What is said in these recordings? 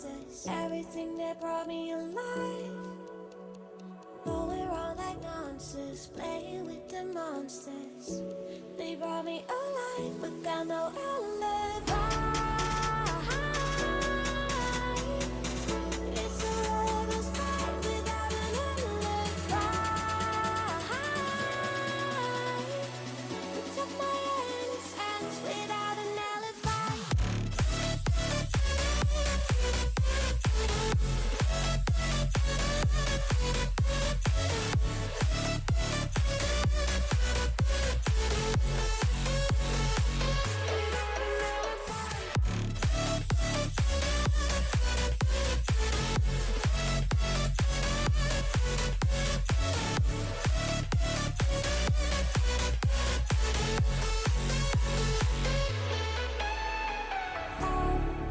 monsters, everything that brought me alive. Going around like monsters, playing with the monsters. They brought me alive, but got no alibi. It's a lover's fight without an alibi. Took my innocence without an alibi.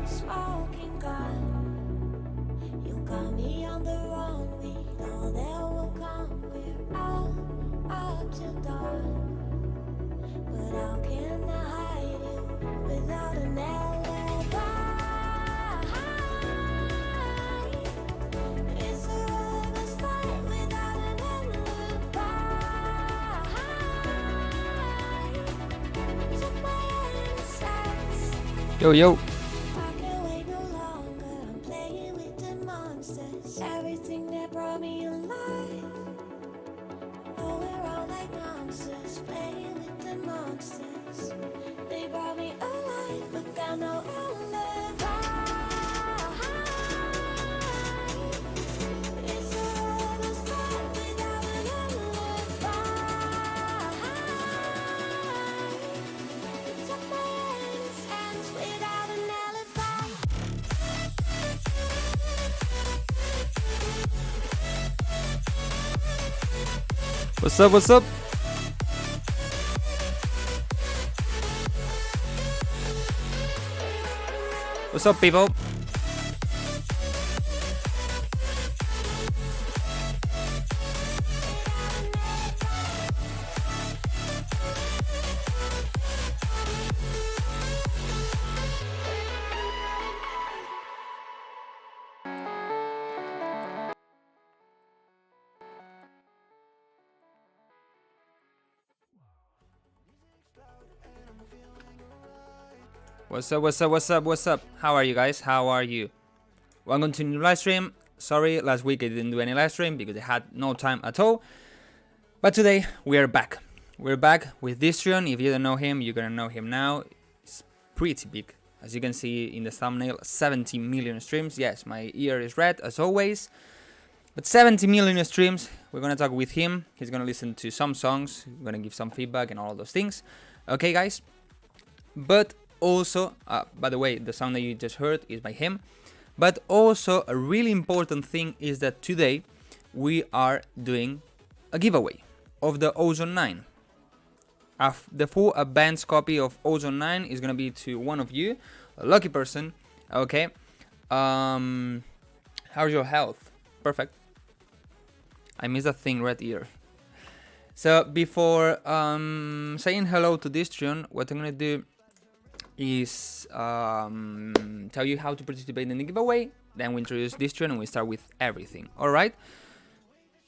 Smoking gun, you got me on the run. We know that will come. We're out up till dawn, but how can I hide you without an alibi? It's a lover's fight without an alibi. Took my innocence. Yo, yo. I can't wait no longer. I'm playing with the monsters. Everything that brought me alive. Going around like monsters, playing with the monsters. They brought me alive, but got no alibi. It's a lover's fight without an alibi. Took my innocence without an alibi. What's up, what's up? What's up, people? What's up, what's up, what's up, what's up? How are you guys? How are you? Welcome to new live stream. Sorry, last week I didn't do any live stream because I had no time at all. But today we are back. We're back with Distrion. If you don't know him, you're gonna know him now. It's pretty big. As you can see in the thumbnail, 70 million streams. Yes, my ear is red as always. But 70 million streams. We're gonna talk with him. He's gonna listen to some songs. We're gonna give some feedback and all those things. Okay, guys? But also, by the way, the sound that you just heard is by him. But also, a really important thing is that today we are doing a giveaway of the OZONE 9. The full advanced copy of OZONE 9 is gonna be to one of you, a lucky person. Okay. How's your health? Perfect. I missed that thing right here. So before saying hello to Distrion, what I'm gonna do is tell you how to participate in the giveaway. Then we introduce Distrion and we start with everything. All right.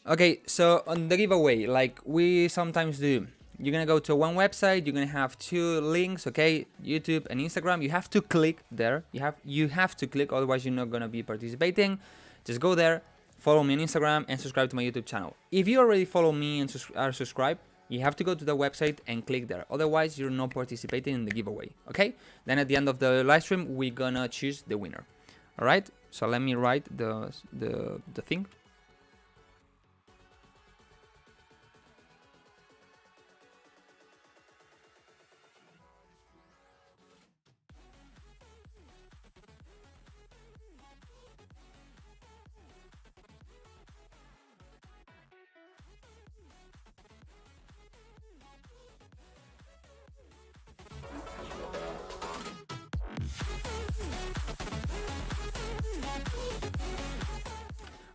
Okay. So on the giveaway, like we sometimes do, you're gonna go to one website. You're gonna have two links. Okay, YouTube and Instagram. You have to click there. You have to click. Otherwise, you're not gonna be participating. Just go there. Follow me on Instagram and subscribe to my YouTube channel. If you already follow me and are subscribed, you have to go to the website and click there. Otherwise, you're not participating in the giveaway. Okay? Then at the end of the live stream, we're gonna choose the winner. All right? So let me write the thing.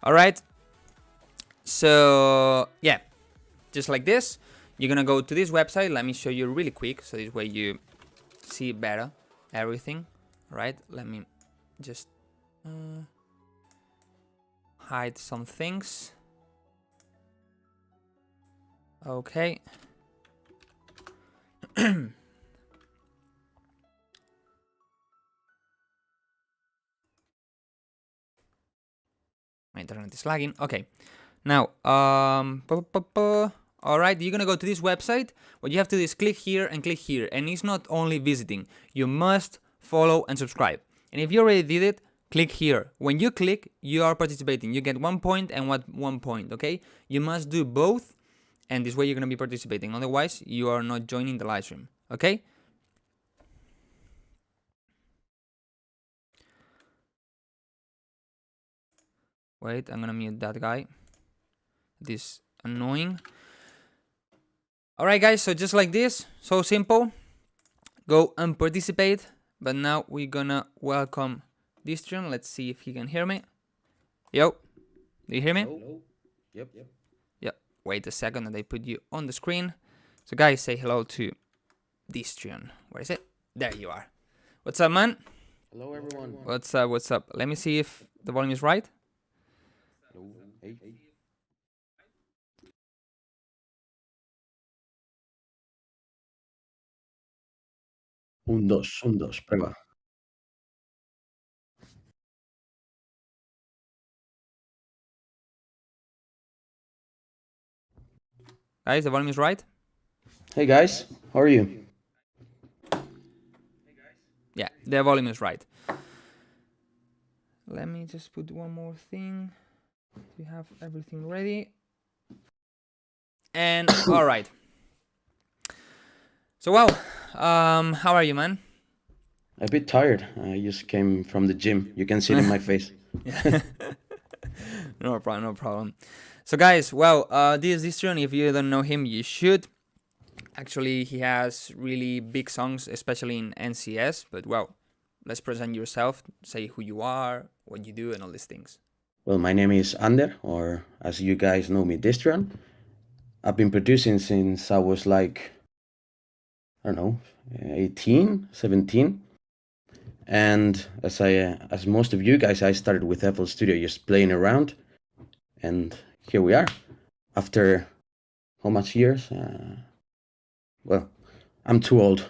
All right. So yeah, just like this, you're gonna go to this website. Let me show you really quick, so this way you see better everything. All right. Let me just Hide some things. Okay. My internet is lagging. Okay. Now, all right, you're gonna go to this website. What you have to do is click here and click here, and it's not only visiting. You must follow and subscribe. And if you already did it, click here. When you click, you are participating. You get 1 point and 1 point. Okay. You must do both, and this way you're gonna be participating. Otherwise, you are not joining the live stream. Okay. Wait, I'm gonna mute that guy. This annoying. Alright guys, so just like this, so simple. Go and participate. But now we're gonna welcome Distrion. Let's see if he can hear me. Yo, do you hear me? Hello. Yep. Yep. Wait a second that I put you on the screen. So guys, say hello to Distrion. Where is it? There you are. What's up, man? Hello, everyone. What's up? What's up? Let me see if the volume is right. Hello. Hey. Un, dos, prueba. Guys, the volume is right. Hey guys, how are you? Yeah, the volume is right. Let me just put one more thing. We have everything ready. And all right. So wow, how are you, man? A bit tired. I just came from the gym. You can see it in my face. No problem, no problem. So guys, well, this is Distrion. If you don't know him, you should. Actually, he has really big songs, especially in NCS. But well, let's present yourself, say who you are, what you do, and all these things. Well, my name is Ander, or as you guys know me, Distrion. I've been producing since I was like, I don't know, 18, 17. And as most of you guys, I started with FL Studio just playing around. And here we are. After how much years? Well, I'm too old.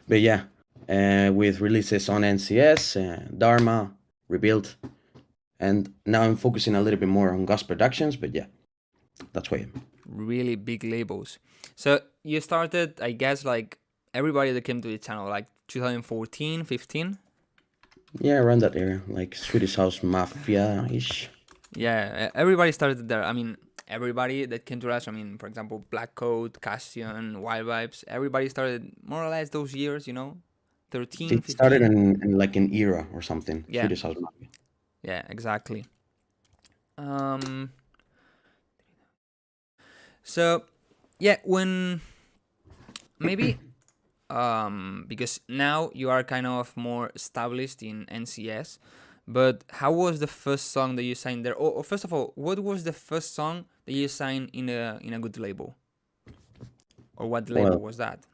But yeah, with releases on NCS, Dharma, Rebuild. And now I'm focusing a little bit more on Ghost Productions, but yeah, that's why I'm. Really big labels. So you started, I guess, like everybody that came to the channel, like 2014, 15? Yeah, around that area, like Swedish House Mafia-ish. Yeah, everybody started there. I mean, everybody that came to us, I mean, for example, Black Coat, Castion, Wild Vibes, everybody started more or less those years, 13, It 15. started in like an era or something. Yeah. Swedish House Mafia. Yeah, exactly. So, yeah, when maybe because now you are kind of more established in NCS, but how was the first song that you signed there? Or first of all, what was the first song that you signed in a good label? Or what label was that?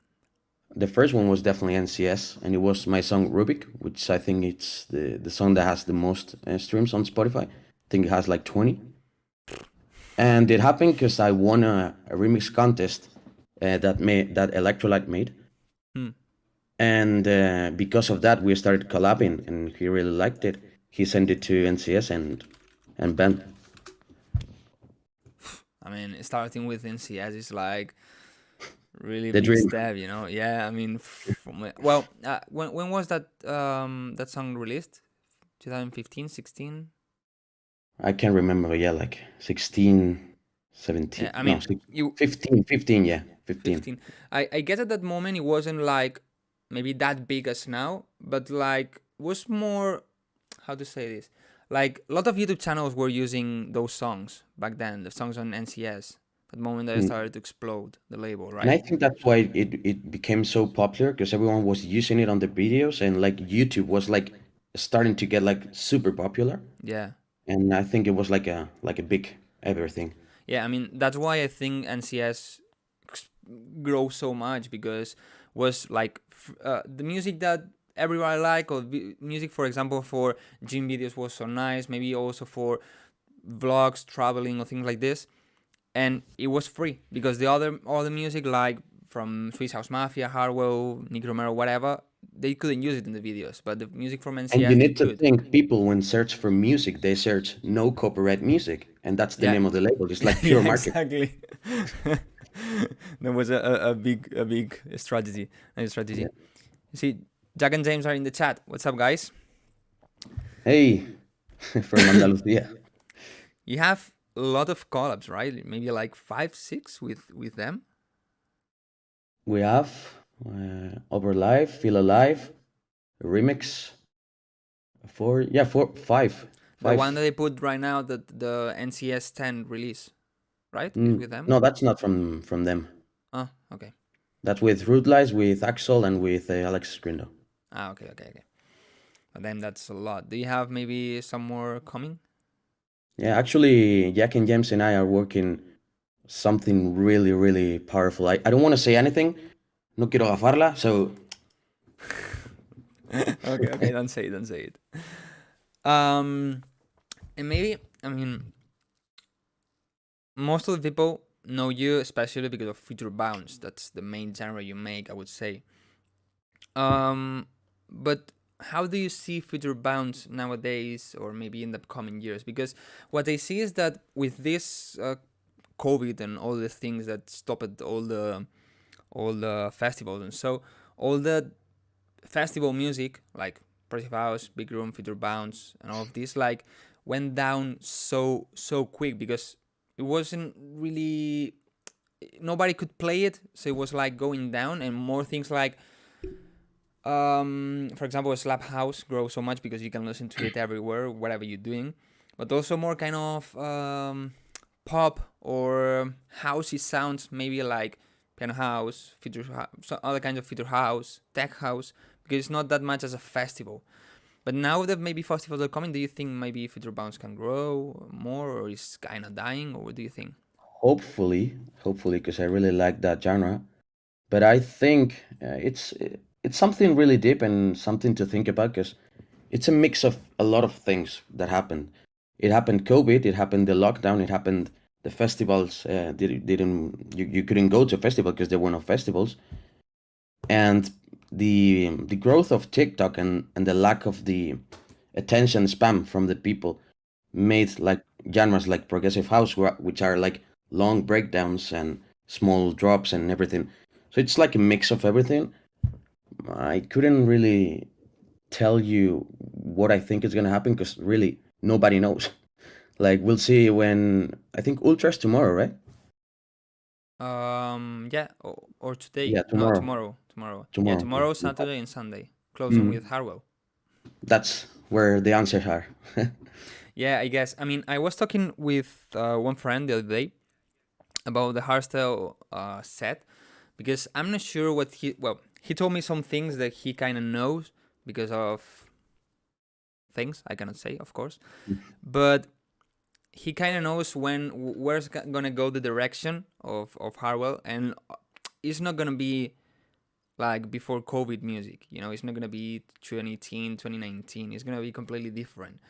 The first one was definitely NCS, and it was my song Rubik, which I think it's the song that has the most streams on Spotify. I think it has like 20. And it happened because I won a remix contest that Electrolyte made. And because of that, we started collabing, and he really liked it. He sent it to NCS and Ben. I mean, starting with NCS is like really The big dream. step, Yeah, I mean, when was that that song released? 2015, 16? I can't remember, but yeah, like 16, 17. Yeah, I mean, no, 15, yeah, 15. 15. I guess at that moment it wasn't like maybe that big as now, but like was more, how to say this? Like a lot of YouTube channels were using those songs back then, the songs on NCS. At the moment that it started to explode the label, right? And I think that's why it became so popular, because everyone was using it on the videos, and like YouTube was like starting to get like super popular. Yeah. And I think it was like a big everything. Yeah, I mean, that's why I think NCS grows so much, because was like the music that everybody like, or music, for example, for gym videos was so nice, maybe also for vlogs, traveling, or things like this. And it was free because the other music, like from Swiss House Mafia, Harwell, Nick Romero, whatever, they couldn't use it in the videos, but the music from And you NCS they need to could. think people when search for music, they search no copyright music, and that's the Yeah. name of the label. It's like pure Yeah, market. exactly. That was a big strategy. A strategy. Yeah. You see, Jack and James are in the chat. What's up, guys? Hey, from Andalusia. You have a lot of collabs, right? Maybe like 5, 6 with them. We have Over Live, Feel Alive, Remix, four, 5. The one 5. that they put right now, the NCS 10 release, right? Is with them. No, that's not from them. Oh, okay. That's with Rootlies, with Axel, and with Alex Grindo. Ah, okay. But then that's a lot. Do you have maybe some more coming? Yeah, actually, Jack and James and I are working something really, really powerful. I don't want to say anything. No quiero gafarla, so Okay, don't say it. And maybe, I mean, most of the people know you especially because of Future Bounce. That's the main genre you make, I would say. But how do you see Future Bounce nowadays, or maybe in the coming years? Because what I see is that with this COVID and all the things that stopped all the festivals, and so all the festival music like Progressive House, Big Room, Future Bounce, and all of this like went down so quick because it wasn't really, nobody could play it, so it was like going down, and more things like for example, a slap house grows so much because you can listen to it everywhere, whatever you're doing, but also more kind of pop or housey sounds, maybe like piano house, so other kinds of future house, tech house, because it's not that much as a festival. But now that maybe festivals are coming, do you think maybe Future Bounce can grow more, or is kind of dying, or what do you think? hopefully, because I really like that genre. But I think it's something really deep and something to think about because it's a mix of a lot of things that happened. It happened COVID, it happened the lockdown, it happened the festivals. Didn't you couldn't go to a festival because there were no festivals, and the growth of TikTok and the lack of the attention spam from the people made like genres like progressive house, which are like long breakdowns and small drops and everything. So it's like a mix of everything. I couldn't really tell you what I think is gonna happen because really nobody knows. Like we'll see when I think Ultra's tomorrow, right? Yeah, or today? Yeah, No, tomorrow. tomorrow. Yeah, Tomorrow. tomorrow, Saturday, and Sunday, closing with Harwell. That's where the answers are. Yeah, I guess. I mean, I was talking with one friend the other day about the hardstyle set because I'm not sure what he told me some things that he kind of knows because of things I cannot say, of course, but he kind of knows where's gonna go the direction of Harwell, and it's not gonna be like before COVID music, it's not gonna be 2018, 2019. It's gonna be completely different.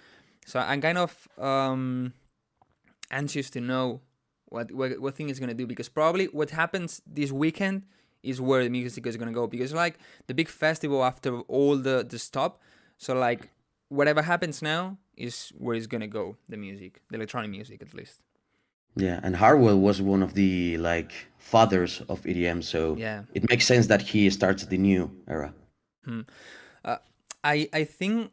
So I'm kind of anxious to know what thing is gonna do, because probably what happens this weekend is where the music is gonna go, because like the big festival after all the stop, so like whatever happens now is where it's gonna go, the music, the electronic music at least. Yeah, and Harwell was one of the like fathers of EDM, so Yeah. it makes sense that he starts the new era. I think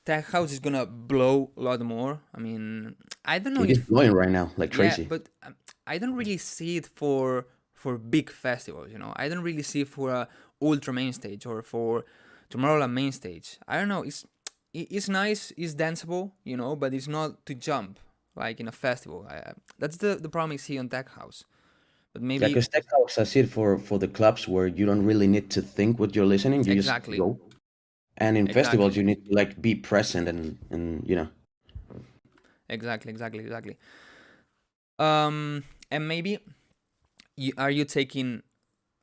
tech house is gonna blow a lot more. I mean, I don't know It is if blowing right now like yeah, crazy. but I don't really see it for big festivals. I don't really see it for a ultra main stage or for Tomorrowland main stage. I don't know. It's nice. It's danceable. But it's not to jump like in a festival. That's the problem I see on tech house. But Yeah, maybe because tech house I see it for the clubs where you don't really need to think what you're listening, you just exactly, go. And in festivals exactly, you need to like be present and. exactly. And maybe are you taking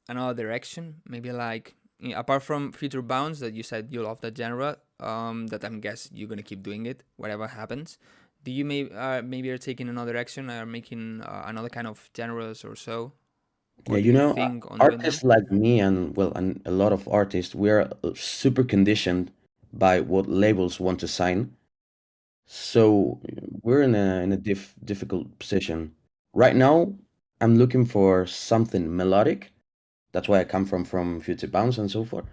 another direction? Maybe like apart from Future Bounce that you said you love that genre, that I'm guess you're gonna keep doing it whatever happens. Do you maybe are taking another action or making another kind of genres or so? Yeah, Or do you you know, think on doing them? artists like me and well, and a lot of artists, we are super conditioned by what labels want to sign. So we're in a difficult position. Right now, I'm looking for something melodic. That's why I come from Future Bounce and so forth.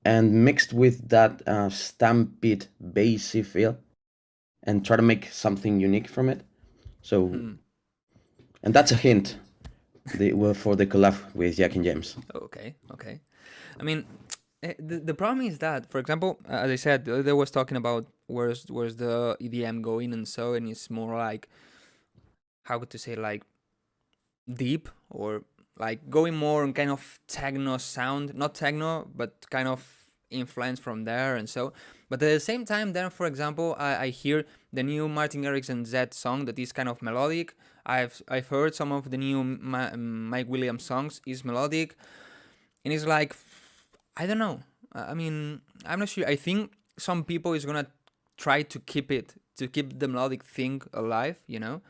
And mixed with that stamp beat bassy feel and try to make something unique from it. So, Hmm. and that's a hint well, for the collab with Jack and James. Okay, okay. I mean, the problem is that, for example, as I said, they was talking about where's the EDM going and so, and it's more like, how could to say, like deep or like going more on kind of techno sound, not techno, but kind of influence from there and so. But at the same time, then for example, I hear the new Martin Garrix and Zed song that is kind of melodic. I've heard some of the new Mike Williams songs is melodic, and it's like, I don't know. I mean, I'm not sure. I think some people is gonna try to keep the melodic thing alive, you know.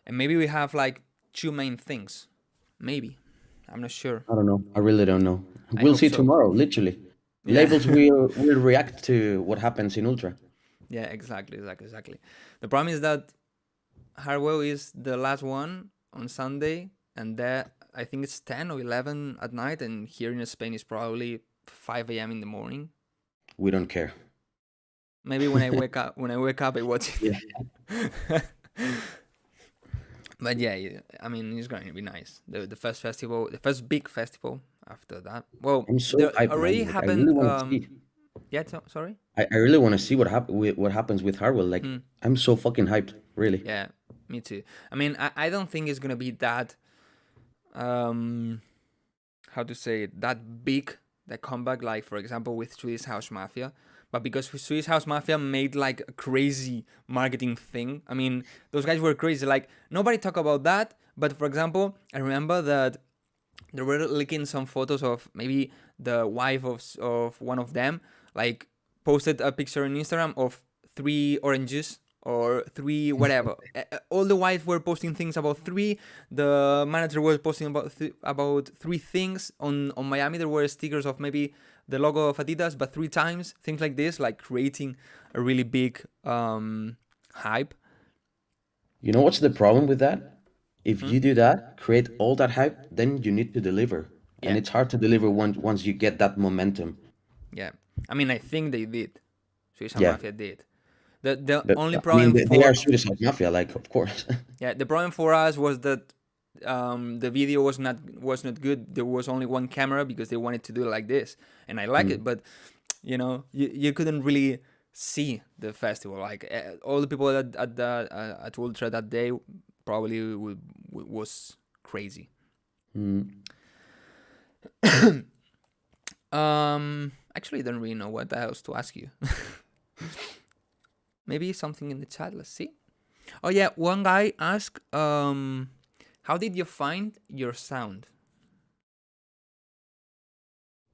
And maybe we have like two main things. Maybe. I'm not sure. I don't know. I really don't know. I We'll hope see so. tomorrow, literally. Yeah. Labels will react to what happens in Ultra. Yeah, exactly. The problem is that Harwell is the last one on Sunday, and that I think it's 10 or 11 at night, and here in Spain it's probably 5 a.m. in the morning. We don't care. Maybe when I wake up, I watch it. Yeah. But yeah, I mean, it's going to be nice. The first festival, the first big festival after that. Well, I'm so there hyped, already man. Like, I really happened. want to see. Yeah, sorry. I really want to see what happens with Harwell. Like, Hmm. I'm so fucking hyped, really. Yeah, me too. I mean, I don't think it's gonna be that how to say it, that big the comeback, like for example with Swedish House Mafia. But because Swedish House Mafia made like a crazy marketing thing. I mean, those guys were crazy. Like nobody talk about that. But for example, I remember that they were leaking some photos of maybe the wife of one of them, like posted a picture on Instagram of 3 oranges or 3 whatever. All the wives were posting things about 3. The manager was posting about 3 things. On Miami there were stickers of maybe the logo of Adidas, but 3 times, things like this, like creating a really big hype. You know what's the problem with that? If you do that, create all that hype, then you need to deliver. And Yeah. it's hard to deliver once you get that momentum. Yeah, I mean, I think they did. Swiss Yeah. Mafia did. The But only I mean, problem they are for Swedish House Mafia, like, of course. yeah, the problem for us was that the video was not good. There was only one camera because they wanted to do it like this, and I like it, but you know, you couldn't really see the festival. Like all the people at Ultra that day probably was crazy. Actually, I don't really know what else to ask you. Maybe something in the chat. Let's see. Oh yeah, one guy asked, how did you find your sound?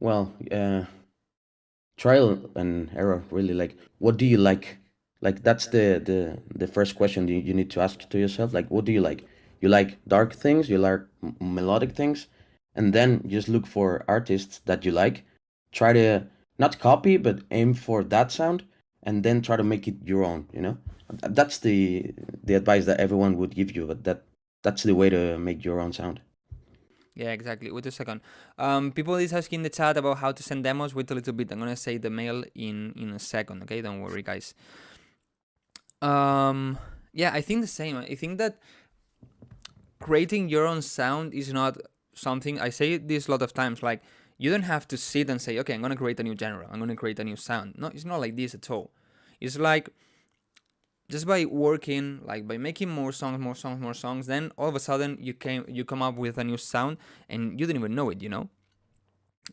Well, trial and error, really. Like, what do you like? Like, that's the first question you need to ask to yourself. Like, what do you like? You like dark things, you like melodic things, and then just look for artists that you like. Try to not copy, but aim for that sound, and then try to make it your own. You know, that's the advice that everyone would give you. But that's the way to make your own sound. Yeah, exactly. Wait a second. People is asking in the chat about how to send demos. Wait a little bit. I'm gonna say the mail in a second. Okay, don't worry, guys. Yeah, I think the same. I think that creating your own sound is not something. I say this a lot of times. Like you don't have to sit and say, okay, I'm gonna create a new genre. I'm gonna create a new sound. No, it's not like this at all. It's like just by working, like by making more songs, then all of a sudden you come up with a new sound and you didn't even know it, you know.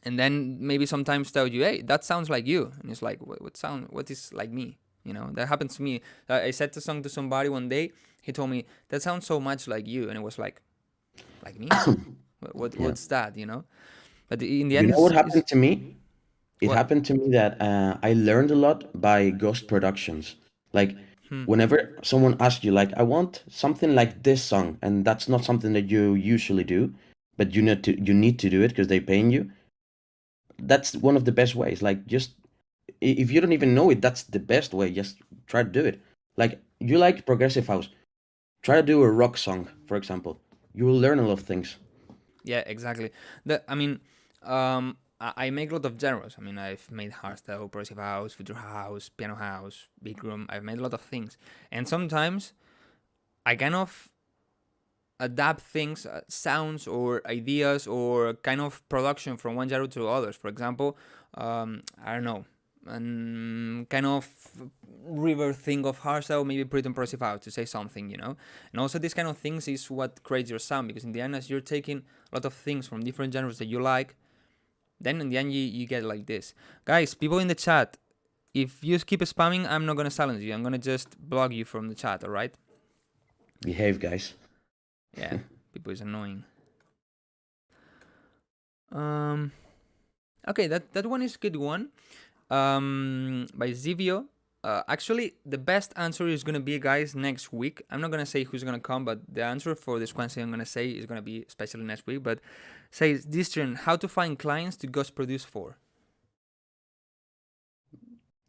And then maybe sometimes tell you, hey, that sounds like you, and it's like, what is like me, you know? That happens to me. I said a song to somebody one day. He told me that sounds so much like you, and it was like me. What's that, you know? But in the You end, know what is happened to me? It what? happened to me that I learned a lot by ghost productions. Like Hmm. whenever someone asks you, like, I want something like this song, and that's not something that you usually do, but you need to do it because they're paying you. That's one of the best ways. Like just if you don't even know it, that's the best way. Just try to do it. Like you like progressive house, try to do a rock song, for example. You will learn a lot of things. Yeah, exactly. I mean, I make a lot of genres. I mean, I've made hardstyle, progressive house, future house, piano house, big room. I've made a lot of things, and sometimes I kind of adapt things, sounds or ideas or kind of production from one genre to others. For example, I don't know, kind of river thing of hardstyle, maybe pretty impressive out to say something, you know. And also, this kind of things is what creates your sound, because in the end, as you're taking a lot of things from different genres that you like, then in the end you get like this. Guys, people in the chat, if you keep spamming, I'm not gonna silence you. I'm gonna just block you from the chat. All right? Behave, guys. Yeah, people is annoying. Um. Okay, that one is a good one. By Zivio. Actually, the best answer is gonna be, guys, next week. I'm not gonna say who's gonna come, but the answer for this question I'm gonna say is gonna be especially next week. But says Distrion, how to find clients to ghost produce for?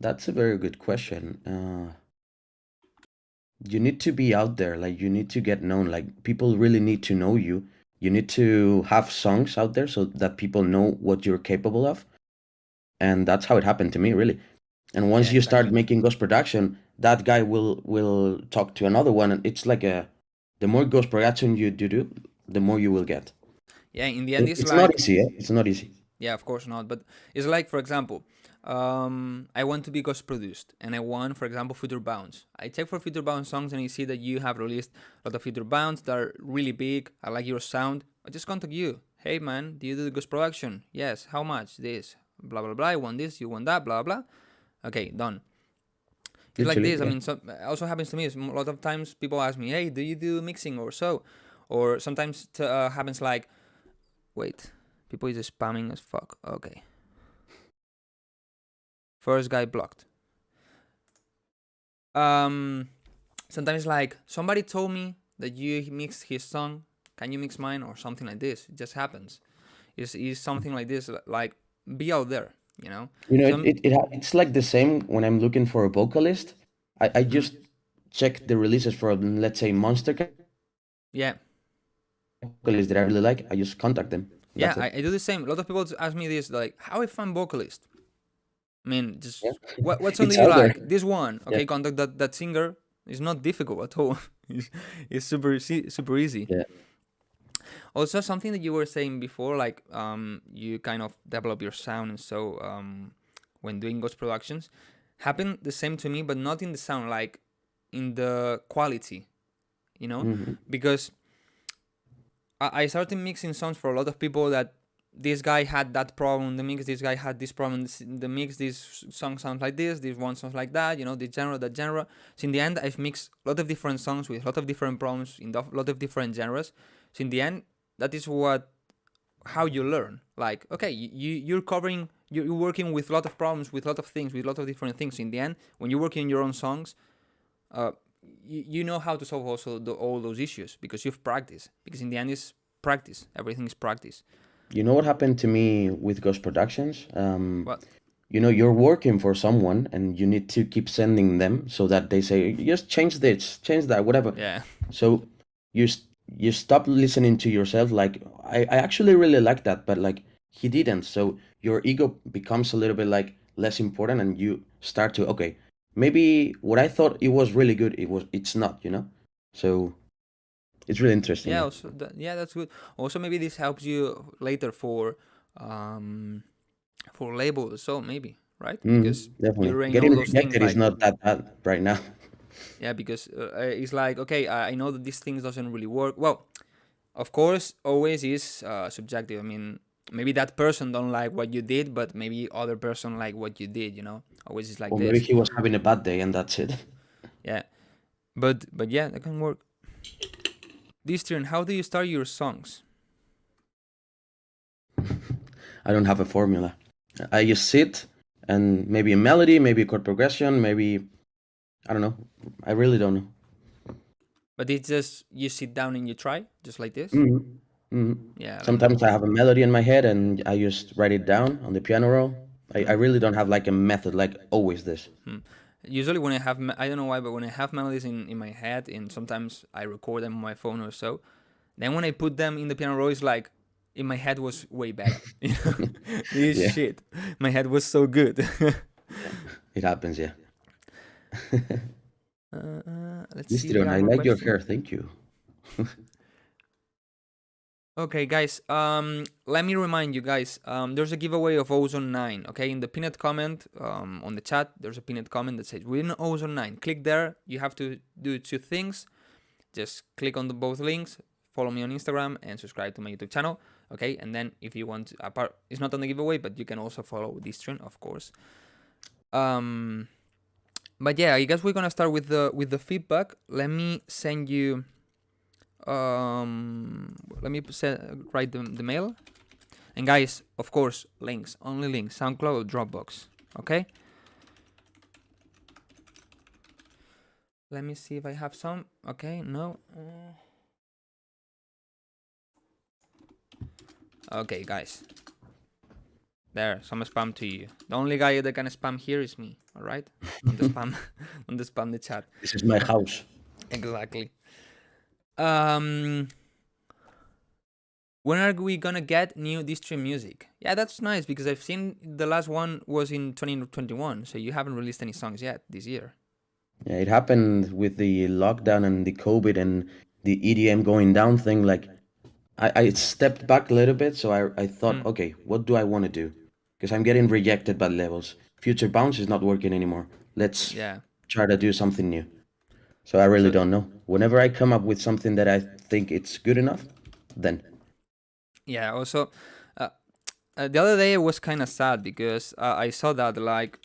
That's a very good question. You need to be out there, like you need to get known, like people really need to know you. You need to have songs out there so that people know what you're capable of. And that's how it happened to me, really. And Yeah, once you start exactly. making ghost production, that guy will talk to another one, and it's like a the more ghost production you do, the more you will get. Yeah, in the end, it's It's not like, easy, eh? It's not easy. yeah, of course not. But it's like, for example, I want to be ghost produced, and I want, for example, future bounds. I check for future bound songs, and I see that you have released a lot of future bounds that are really big. I like your sound. I just contact you. Hey man, do you do the ghost production? Yes. How much? This. Blah blah blah. I want this. You want that. Blah blah. Okay, done. It's like Literally, this. I yeah. mean, so also happens to me. A lot of times people ask me, "Hey, do you do mixing or so?" Or sometimes happens like, wait, people is spamming as fuck. Okay. First guy blocked. Um, Sometimes like somebody told me that you mixed his song. Can you mix mine or something like this? It just happens. Is something like this, like, be out there, you know. You know, Some it's like the same when I'm looking for a vocalist. I hmm? just check the releases for, let's say, Monster Yeah, vocalists that I really like. I just contact them. yeah. That's it. I do the same. A lot of people ask me this, like, how I find vocalist. I mean, Yeah. just what song do It's you out there. like? This one. Yeah. Okay, contact that singer. It's not difficult at all. It's super easy. Yeah. Also, something that you were saying before, like, you kind of develop your sound, and so when doing ghost productions, happened the same to me, but not in the sound, like in the quality, you know, Hmm. because I started mixing songs for a lot of people that this guy had that problem in the mix, this guy had this problem in the mix, this song sounds like this one sounds like that, you know, this genre, that genre. So in the end, I've mixed a lot of different songs with a lot of different problems in a lot of different genres. So in the end, that is what how you learn. Like, okay, you're covering, you're working with a lot of problems, with a lot of things, with a lot of different things. In the end, when you're working on your own songs, uh, you know how to solve also all those issues because you've practiced. Because in the end, it's practice. Everything is practice. You know what happened to me with Ghost Productions? Well, You know, you're working for someone and you need to keep sending them so that they say, just change this, change that, whatever. yeah, So you stop listening to yourself. Like, I actually really like that, but like he didn't. So your ego becomes a little bit like less important and you start to, okay, maybe what I thought it was really good, it's not, you know? So it's really interesting, yeah. yeah. Also, yeah, that's good. Also, maybe this helps you later um, for labels. So maybe, right? Because you Definitely. already know Getting those things. rejected is Like, not that bad right now. yeah, because it's like, okay, I know that these things doesn't really work. Well, of course, always is subjective. I mean, maybe that person don't like what you did, but maybe other person like what you did. You know, always is like Or maybe this. he was having a bad day and that's it. Yeah, but yeah, that can work. This turn, how do you start your songs? I don't have a formula. I just sit and maybe a melody, maybe a chord progression, maybe I don't know. I really don't know. But it's just you sit down and you try, just like this. hmm hmm Yeah, Sometimes I have a melody in my head and I just write it down on the piano roll. I really don't have like a method, like always this. usually when I have, I don't know why, but when I have melodies in my head, and sometimes I record them on my phone or so, then when I put them in the piano roll, it's like in my head was way better. You know, this Yeah, shit, my head was so good. it happens. Yeah. Let's see if Distrion, there are I more like your questions. hair. Thank you. Okay, guys. Let me remind you guys. There's a giveaway of Ozone 9. Okay, in the pinned comment, on the chat, there's a pinned comment that says "Win Ozone 9." Click there. You have to do two things. Just click on both links. Follow me on Instagram and subscribe to my YouTube channel. Okay, and then if you want, it's not on the giveaway, but you can also follow Distrion, of course. But yeah, I guess we're gonna start with the feedback. Let me send you. Let me write the mail. And guys, of course, links, only links, SoundCloud or Dropbox. Okay. Let me see if I have some. Okay, no. Okay, guys. There, some spam to you. The only guy that can spam here is me. All right. On the spam, on the spam the chat. This is my house. Exactly. When are we gonna get new Distrion music? Yeah, that's nice because I've seen the last one was in 2021, so you haven't released any songs yet this year. Yeah, it happened with the lockdown and the COVID and the EDM going down thing. Like, I stepped back a little bit, so I thought, okay, what do I want to do? Because I'm getting rejected by levels. Future Bounce is not working anymore. Let's Yeah. try to do something new. So I really So don't know. Whenever I come up with something that I think it's good enough, then. yeah. Also, the other day it was kind of sad because I saw that like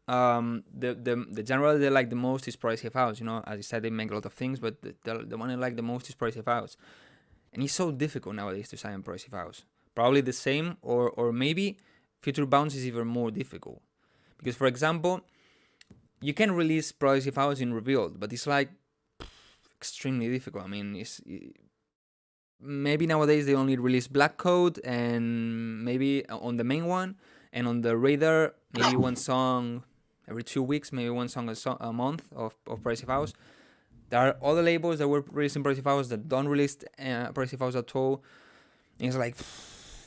the genre they like the most is Progressive House. You know, as you said, they make a lot of things, but the one I like the most is Progressive House. And it's so difficult nowadays to sign Progressive House. Probably the same, or maybe Future Bounce is even more difficult. Because, for example, you can release Progressive House in Revealed, but it's like extremely difficult. I mean, maybe nowadays they only release Black Code and maybe on the main one, and on the Radar, maybe one song every 2 weeks, maybe one song a month of Progressive House. There are other labels that were releasing Progressive House that don't release Progressive House at all. And it's like,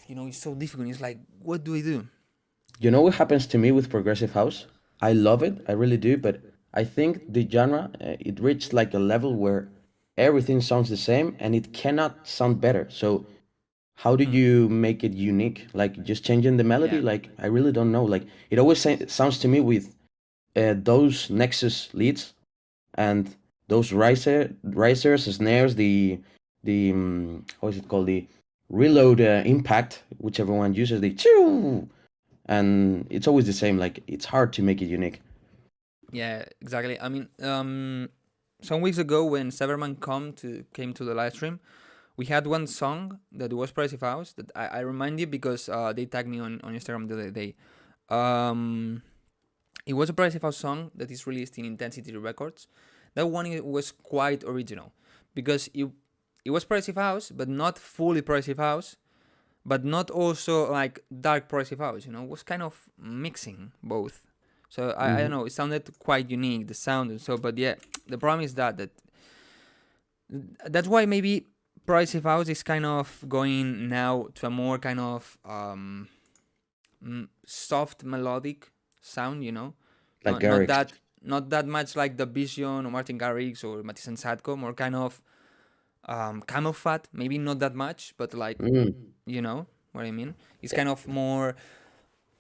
you know, it's so difficult. It's like, what do I do? You know what happens to me with Progressive House? I love it, I really do, but I think the genre, it reached like a level where everything sounds the same and it cannot sound better. So how do you make it unique? Like just changing the melody? Yeah. Like I really don't know. Like it always sounds to me with those Nexus leads and those risers, snares, the how is it called, the reload impact, whichever one uses the choo, and it's always the same. Like it's hard to make it unique. Yeah, exactly. I mean, some weeks ago when Severman came to the live stream, we had one song that was Progressive House that I remind you because they tagged me on Instagram the other day. It was a Progressive House song that is released in Intensity Records. That one was quite original because it was Progressive House, but not fully Progressive House, but not also like dark Progressive House. You know, it was kind of mixing both. So I don't know. It sounded quite unique, the sound and so. But yeah, the problem is that's why maybe Progressive House is kind of going now to a more kind of soft melodic sound. You know, Like not Garrix. that much like the Vision or Martin Garrix or Matisse and Sadko. More kind of Camel Fat. Maybe not that much, but like you know what I mean. It's kind of more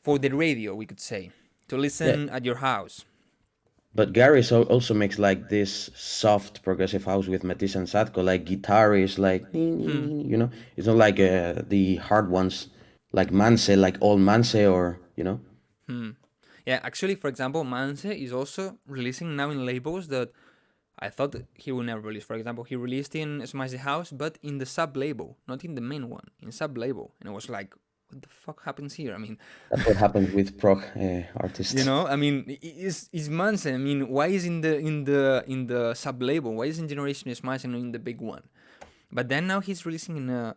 for the radio, we could say, to Yeah, listen at your house. but Garrix also makes like this soft progressive house with Matisse and Sadko. Like guitar is like, you know, it's not like the hard ones like Manse, like old Manse, or you know. Yeah, actually, for example, Manse is also releasing now in labels that I thought that he will never release. For example, he released in Smash the House, but in the sub label, not in the main one, in sub label. And it was like, what the fuck happens here? I mean, That's what happens with prog artists. you know, I mean, is Manson? I mean, why is in the sub label? Why isn't Generation is Manson in the big one? But then now he's releasing in a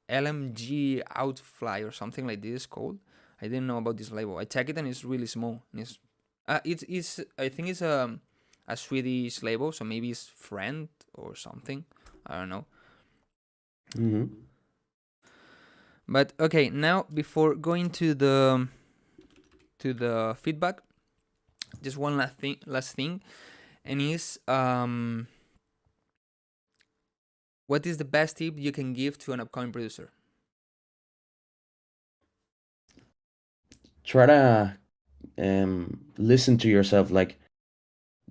LMG Outfly or something like this called. I didn't know about this label. I checked it and it's really small. And it's I think it's a Swedish label, so maybe it's Friend or something. I don't know. Mm-hmm. But okay, now before going to the feedback, just one last thing, and is what is the best tip you can give to an upcoming producer? Try to listen to yourself. Like,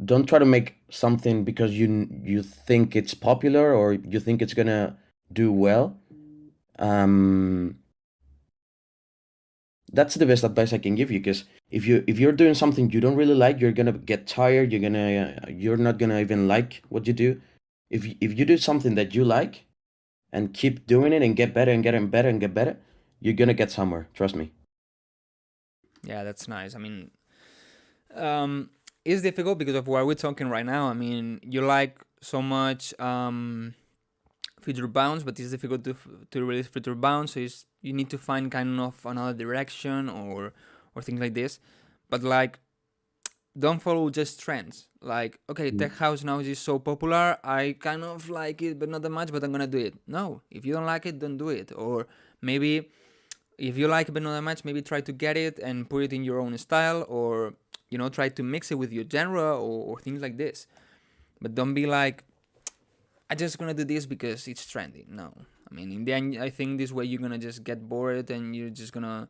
don't try to make something because you think it's popular or you think it's gonna do well. That's the best advice I can give you, because if you're doing something you don't really like, you're gonna get tired. You're not gonna even like what you do. If you do something that you like and keep doing it and get better and get better and get better, you're gonna get somewhere. Trust me. Yeah, that's nice. I mean, it's difficult because of what we're talking right now. I mean, you like so much future bounds, but it's difficult to release future bounds. So you need to find kind of another direction or things like this. But like, don't follow just trends. Like, okay, tech house now is so popular. I kind of like it, but not that much. But I'm gonna do it. No, if you don't like it, don't do it. Or maybe if you like it but not that much, maybe try to get it and put it in your own style, or try to mix it with your genre or things like this. But don't be like, I'm just gonna do this because it's trendy. No, I mean, in the end, I think this way you're gonna just get bored and you're just gonna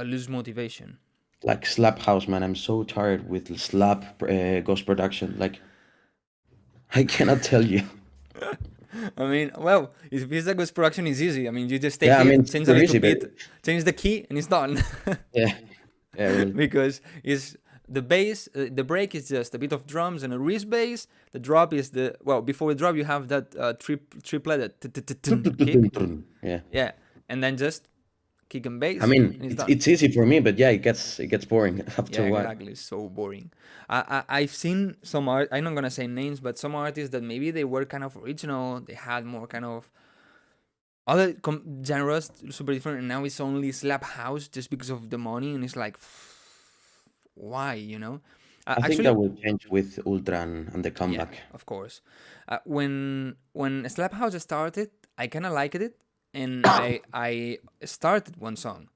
lose motivation. Like slap house, man. I'm so tired with slap ghost production. Like, I cannot tell you. I mean, well, if it's a ghost production, it's easy. I mean, you just take Yeah, I it, mean, change a super little easy, bit, but change the key, and it's done. yeah, really. Because it's the bass, the break is just a bit of drums and a wrist bass. The drop is before the drop you have that triplet kick. Yeah. Yeah, and then just kick and bass. I mean, and it's done. it's easy for me, but yeah, it gets boring after Yeah, a while. exactly. It's so boring. I've seen some art. I'm not gonna say names, but some artists that maybe they were kind of original. They had more kind of other genres, super different, and now it's only slap house just because of the money. And it's like, why? I think that will change with Ultra and the comeback. Yeah, of course. When slap house started, I kind of liked it, and I started one song.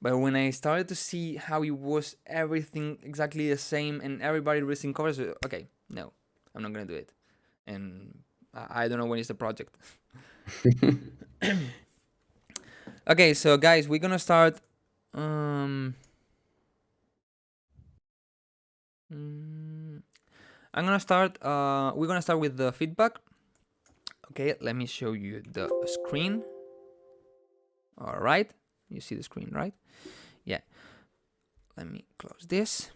But when I started to see how it was everything exactly the same and everybody releasing covers, okay, no, I'm not gonna do it. And I don't know when is the project. Okay, so guys, we're gonna start. I'm gonna start. We're gonna start with the feedback. Okay, let me show you the screen. All right, you see the screen, right? Yeah. Let me close this.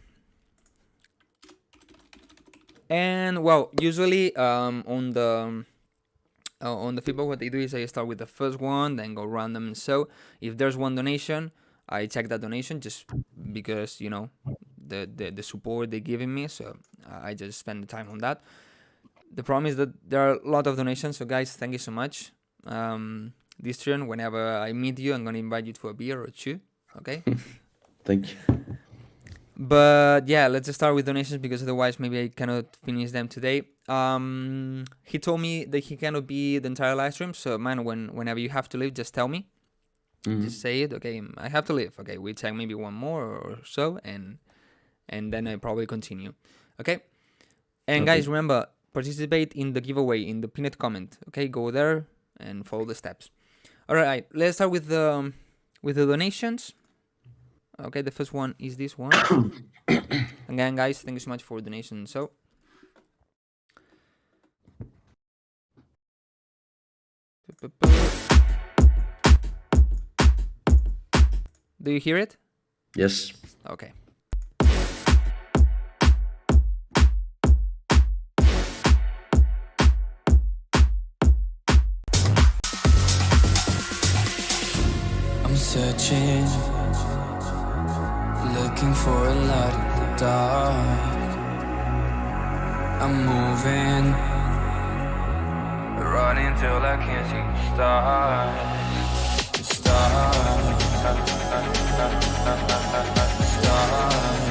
And well, usually on the feedback, what they do is I start with the first one, then go random. So if there's one donation, I check that donation just because the support they're giving me. So I just spend the time on that. The problem is that there are a lot of donations. So guys, thank you so much. Distrion, whenever I meet you, I'm gonna invite you to a beer or two. Okay. Thank you. But yeah, let's just start with donations because otherwise maybe I cannot finish them today. He told me that he cannot be the entire live stream. So man, whenever you have to leave, just tell me. Just say it. Okay, I have to leave. Okay, we take maybe one more or so, and then I probably continue. Okay. And guys, remember, participate in the giveaway in the pinned comment. Okay, go there and follow the steps. All right, let's start with the donations. Okay, the first one is this one. Again, guys, thank you so much for donation. So, do you hear it? Yes. Okay. searching, looking for a light in the dark. I'm moving, running till I can't see the stars. The stars, the stars.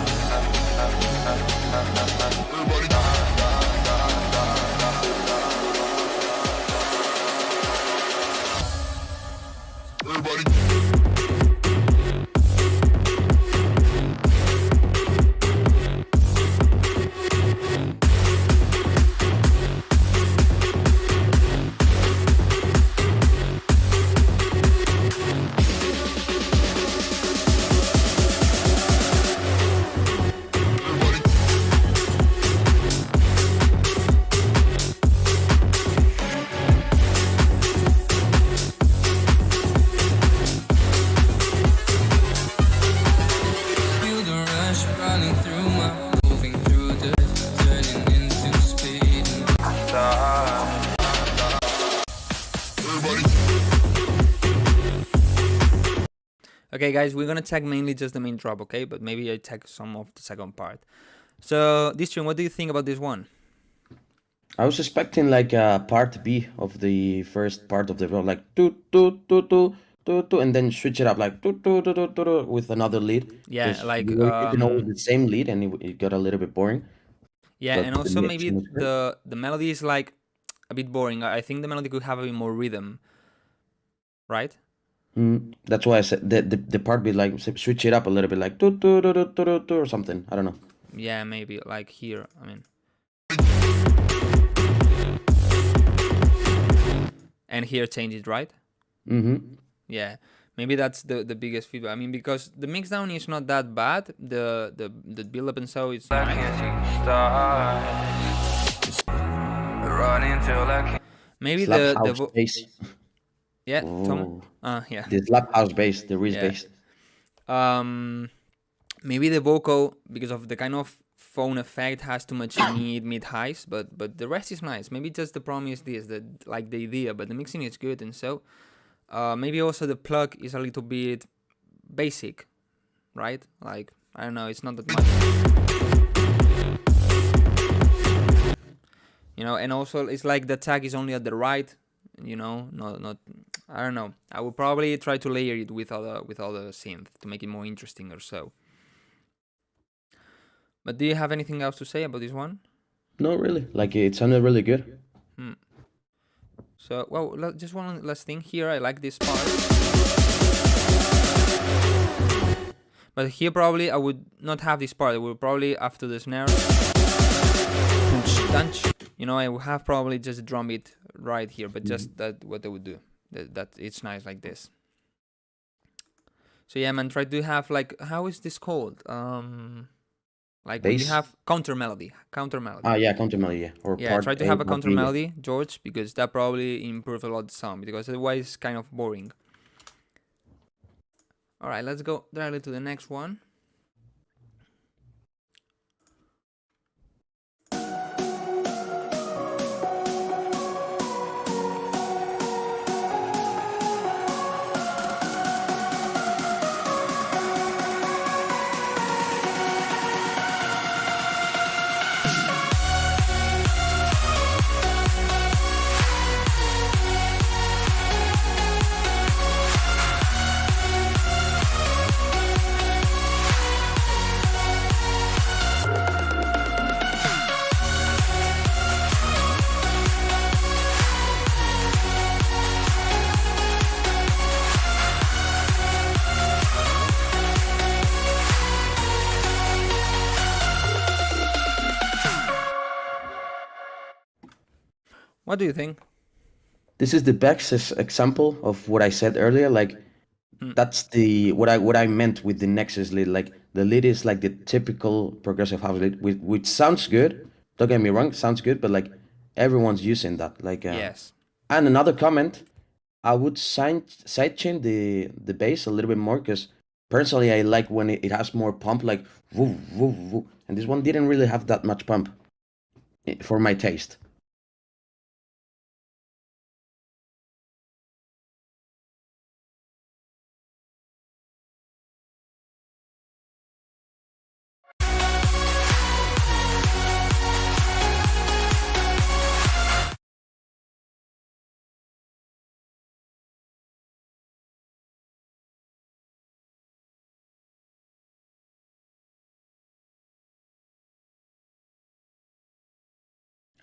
Feel the rush running through my, moving through the, turning into speed. Okay, guys, we're gonna check mainly just the main drop, okay? But maybe I check some of the second part. So, Distrion, what do you think about this one? I was expecting like a part B of the first part of the video, like do do do do do do, and then switch it up like do do do do do do with another lead. Yeah, 'Cause like we were using always the same lead, and it got a little bit boring. yeah, But and the also mix maybe was great. the melody is like a bit boring. I think the melody could have a bit more rhythm, right? That's why I said the part be like switch it up a little bit, like do do do do do do do or something. I don't know. Yeah, maybe like here. I mean, and here change it, right? Yeah, maybe that's the biggest feedback. I mean, because the mix down is not that bad. The build up and so it's I nice. can't see the stars. Running till I can't. Maybe Slap house bass. yeah, Tom. Oh, Yeah. the slap house bass, the Reese Yeah. bass. Maybe the vocal, because of the kind of phone effect, has too much mid highs, but the rest is nice. Maybe just the problem is this, that like the idea, but the mixing is good, and so maybe also the plug is a little bit basic, right? Like I don't know, it's not that much, you know. And also it's like the tag is only at the right, you know, not. I don't know. I will probably try to layer it with other synth to make it more interesting or so. But do you have anything else to say about this one? No, really. Like it sounded really good. So, well, just one last thing here. I like this part. But here probably I would not have this part. I would probably, after the snare, you know, I would have probably just drum it right here. But just that what I would do. That it's nice like this. So yeah, man, try to have like, how is this called? Like when you Bass? have counter melody. Ah, yeah, counter melody, yeah. Or Yeah, part try to A, have a part counter B. melody, George, because that probably improves a lot the sound, because otherwise it's kind of boring. Alright, let's go directly to the next one. What do you think? This is the best example of what I said earlier. Like that's the what I meant with the Nexus lead. Like the lead is like the typical progressive house lead, which sounds good. Don't get me wrong, sounds good, but like everyone's using that. Like Yes. And another comment, I would sidechain the bass a little bit more because personally I like when it has more pump, like woo woo woo, and this one didn't really have that much pump for my taste.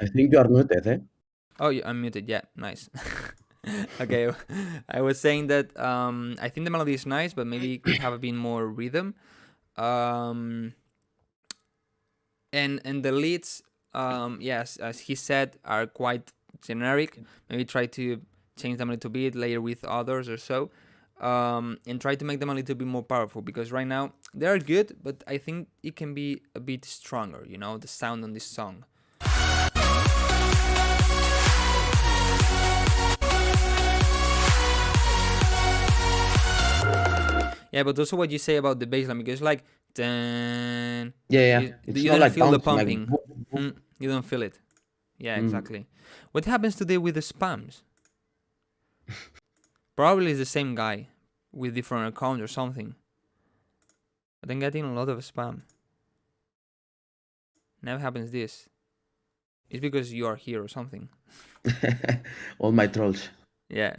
I think you are muted, eh? Oh, I'm muted. Yeah, nice. Okay, I was saying that I think the melody is nice, but maybe it could have a bit more rhythm. Um, and the leads, yes, as he said, are quite generic. Maybe try to change them a little bit later with others or so, and try to make them a little bit more powerful, because right now they are good, but I think it can be a bit stronger, you know, the sound on this song. Yeah, but also what you say about the bassline, because like, dun, Yeah. It's you not don't like feel the bouncing, like pumping. You don't feel it. Yeah, Mm. exactly. What happens today with the spams? Probably it's the same guy with different account or something. But I'm getting a lot of spam. Never happens this. It's because you are here or something. All my trolls. Yeah.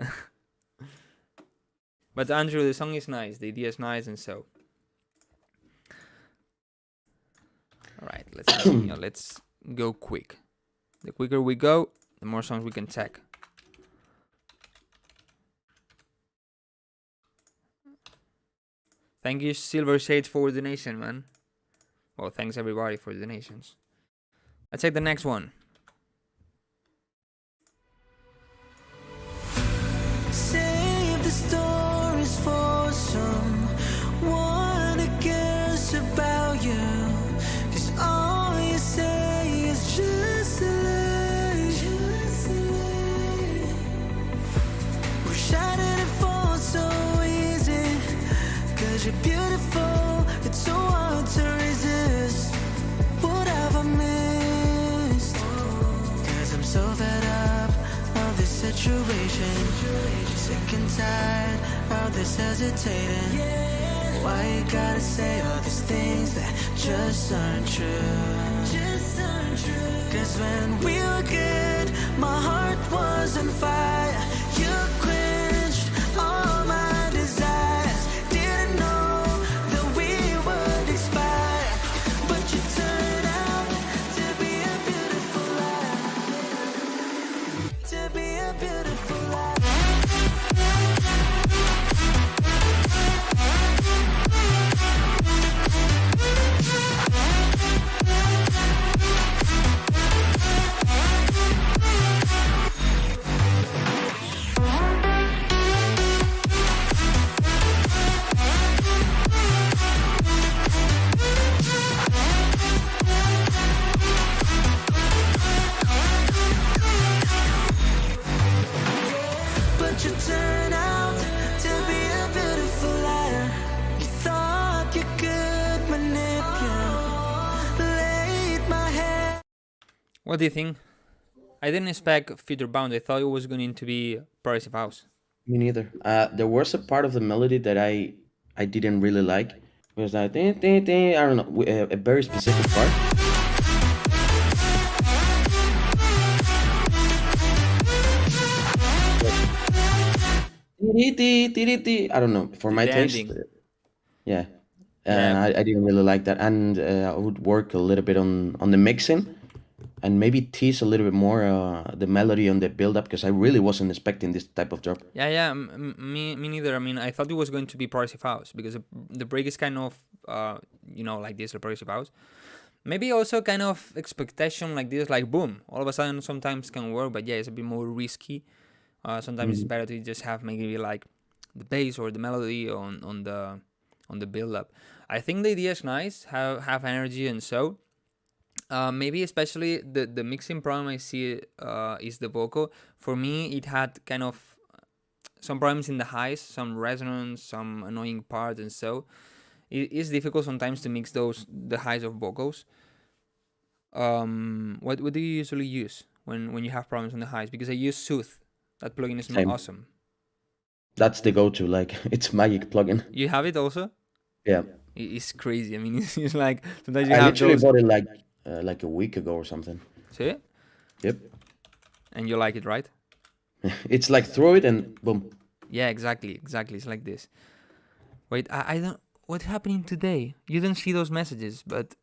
But Andrew, the song is nice. The idea is nice, and so. All right, let's continue. Let's go quick. The quicker we go, the more songs we can check. Thank you, Silver Shades, for the donation, man. Well, thanks everybody for the donations. Let's take the next one. Save the stories for someone that cares about you. 'Cause all you say is just a lie. Wish I didn't fall so easy. 'Cause you're beautiful, it's so hard to resist. What have I missed? 'Cause I'm so fed up of this situation. Sick and tired of this hesitating. Why you gotta say all these things that just aren't true? 'Cause when we were good, my heart was on fire. You quenched all my desires. Didn't know that we would expire. But you turned out to be a beautiful lie. To be a beautiful lie. But you turn out to be a beautiful liar. You thought you could manipulate my head. What do you think? I didn't expect Future Bound. I thought it was going to be Progressive House. Me neither. There was a part of the melody that I didn't really like. It was like I don't know, a very specific part. I don't know. For my The taste, ending. yeah. Yeah. I didn't really like that, and I would work a little bit on the mixing, and maybe tease a little bit more the melody on the build up, because I really wasn't expecting this type of drop. Yeah. Me neither. I mean, I thought it was going to be Progressive House, because the break is kind of, like this, the Progressive House. Maybe also kind of expectation like this, like boom, all of a sudden sometimes can work, but yeah, it's a bit more risky. Sometimes it's better to just have maybe like the bass or the melody on the build up. I think the idea is nice, have energy, and so maybe especially the mixing problem I see is the vocal. For me, it had kind of some problems in the highs, some resonance, some annoying parts, and so it is difficult sometimes to mix the highs of vocals. What do you usually use when you have problems on the highs? Because I use Soothe. That plugin is Same. awesome. That's the go-to. Like, it's magic plugin. You have it also? Yeah. It's crazy. I mean, it's like sometimes you I have literally those. bought it like a week ago or something. See? Yep. And you like it, right? It's like throw it and boom. Yeah, exactly. It's like this. Wait, I don't. What's happening today? You don't see those messages, but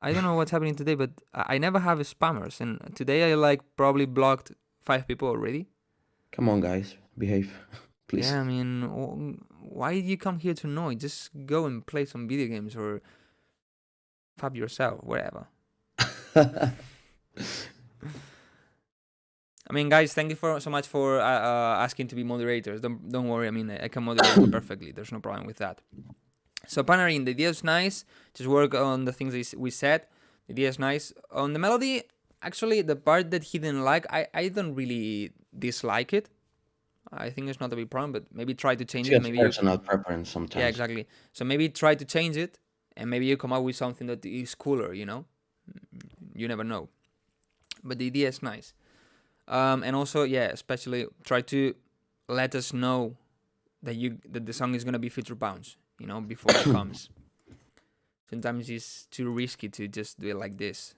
I don't know what's happening today, but I never have spammers, and today I like probably blocked 5 people already. Come on, guys, behave, please. Yeah, I mean, why did you come here to annoy? Just go and play some video games or fab yourself, wherever. I mean, guys, thank you so much for asking to be moderators. Don't worry. I mean, I can moderate you perfectly. There's no problem with that. So, Panarin, the idea is nice. Just work on the things we said. The idea is nice. On the melody, actually, the part that he didn't like, I don't really dislike it. I think it's not a big problem, but maybe try to change it. It's Maybe personal preference sometimes. yeah, exactly. So maybe try to change it, and maybe you come up with something that is cooler. You know, you never know. But the idea is nice. And also, yeah, especially try to let us know that the song is gonna be feature bounce. You know, before it comes. Sometimes it's too risky to just do it like this.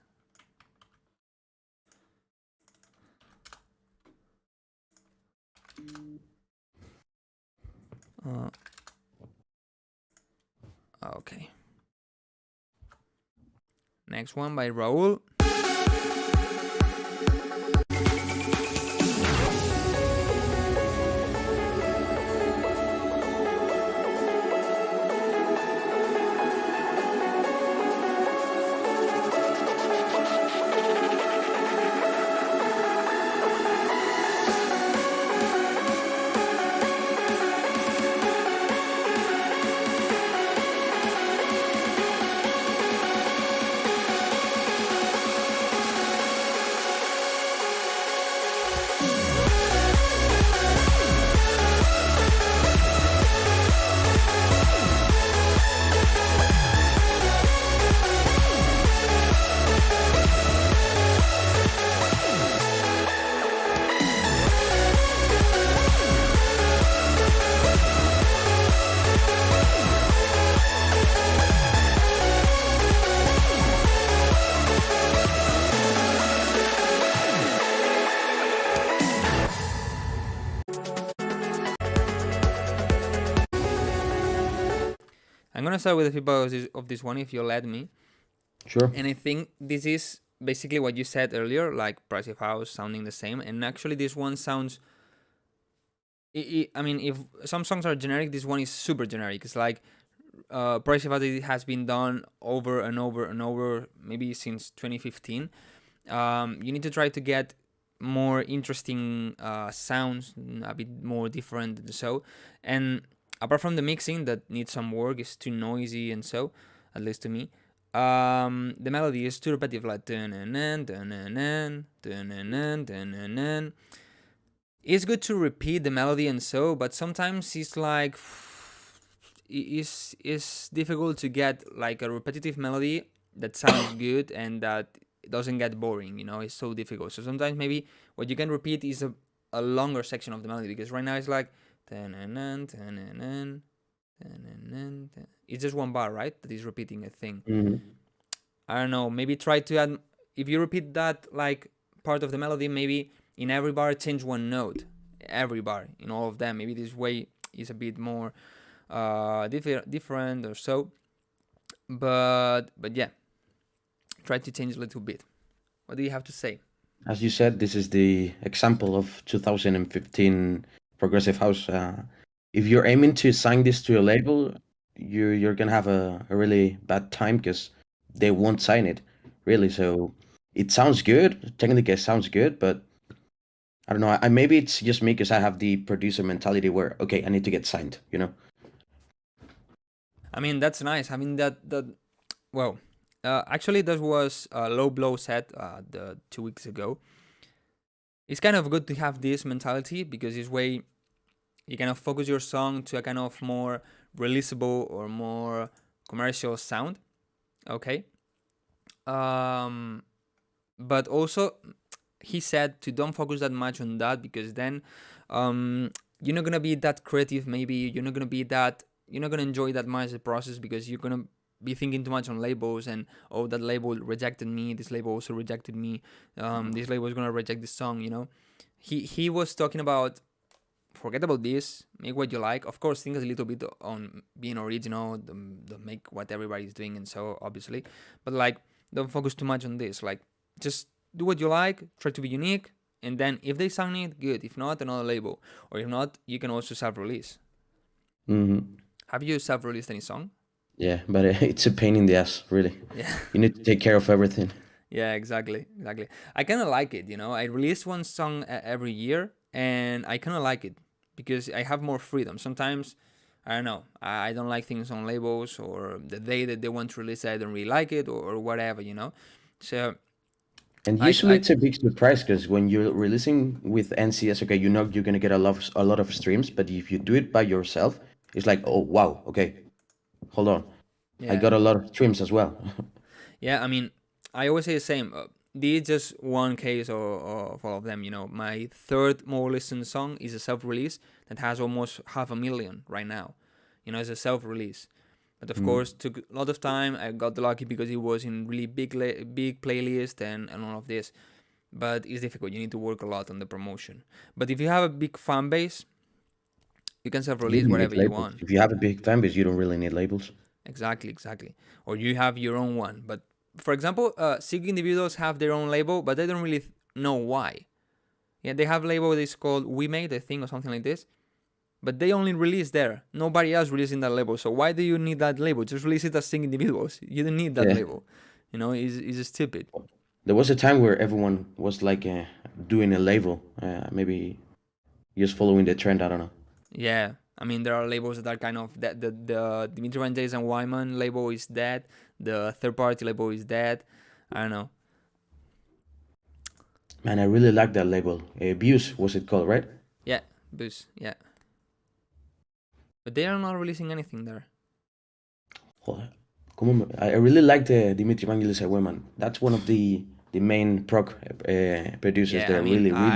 Okay. Next one by Raul. I'm gonna start with the feedback of this one, if you'll let me. Sure. And I think this is basically what you said earlier, like Progressive House sounding the same. And actually, this one sounds. I mean, if some songs are generic, this one is super generic. It's like Progressive House has been done over and over and over, maybe since 2015. You need to try to get more interesting sounds, a bit more different and so. And apart from the mixing that needs some work, is too noisy and so, at least to me. The melody is too repetitive, like it's good to repeat the melody and so, but sometimes it's like it's difficult to get like a repetitive melody that sounds good and that doesn't get boring. You know, it's so difficult. So sometimes maybe what you can repeat is a longer section of the melody, because right now it's like it's just one bar, right? That is repeating a thing. Mhm. I don't know. Maybe try to add. If you repeat that like part of the melody, maybe in every bar change one note. Every bar in all of them. Maybe this way is a bit more different or so. But yeah, try to change a little bit. What do you have to say? As you said, this is the example of 2015 Progressive House. If you're aiming to sign this to a label, you're gonna have a really bad time, because they won't sign it, really. So it sounds good. Technically, it sounds good, but I don't know. Maybe it's just me, because I have the producer mentality where, okay, I need to get signed. You know. I mean, that's nice. I mean that well, actually that was Low Blow said the 2 weeks ago. It's kind of good to have this mentality, because this way you kind of focus your song to a kind of more releasable or more commercial sound. Okay. But also he said to don't focus that much on that, because then you're not gonna be that creative. Maybe you're not gonna enjoy that much the process, because you're gonna be thinking too much on labels and, oh, that label rejected me, this label also rejected me, this label is gonna reject this song, you know. He was talking about, forget about this, make what you like. Of course, think a little bit on being original, don't make what everybody's doing and so, obviously, but like don't focus too much on this. Like, just do what you like, try to be unique, and then if they sign it, good. If not, another label. Or if not, you can also self-release. Have you self-released any song? Yeah, but it's a pain in the ass, really. Yeah. You need to take care of everything. Yeah, exactly. I kind of like it, you know. I release one song every year, and I kind of like it because I have more freedom. Sometimes, I don't know, I don't like things on labels, or the day that they want to release it, I don't really like it, or whatever, you know. So, And usually it's a big surprise because when you're releasing with NCS, okay, you know you're gonna get a lot of streams, but if you do it by yourself, it's like, oh wow, okay, hold on, I got a lot of streams as well. yeah, I mean, I always say the same. This is just one case of all of them, you know. My third more listened song is a self-release that has almost 500,000 right now. You know, it's a self-release. But of course, took a lot of time. I got lucky because it was in really big playlist and all of this. But it's difficult. You need to work a lot on the promotion. But if you have a big fan base, you can self-release whatever you want. If you have a big fan base, you don't really need labels. Exactly. Or you have your own one. But for example, Sick Individuals have their own label, but they don't really know why. Yeah, they have a label that is called We Made, I think, or something like this. But they only release there. Nobody else releasing that label. So why do you need that label? Just release it as Sick Individuals. You don't need that label. You know, it's stupid. There was a time where everyone was like doing a label, maybe just following the trend. I don't know. Yeah, I mean, there are labels that are kind of that. The Dimitri and Wyman label is dead. The third-party label is dead. I don't know. Man, I really like that label. Abuse was it called, right? Yeah, Boost. Yeah. But they are not releasing anything there. I really like the Dimitri Vangelis and Wyman. That's one of the main prog producers that I really like.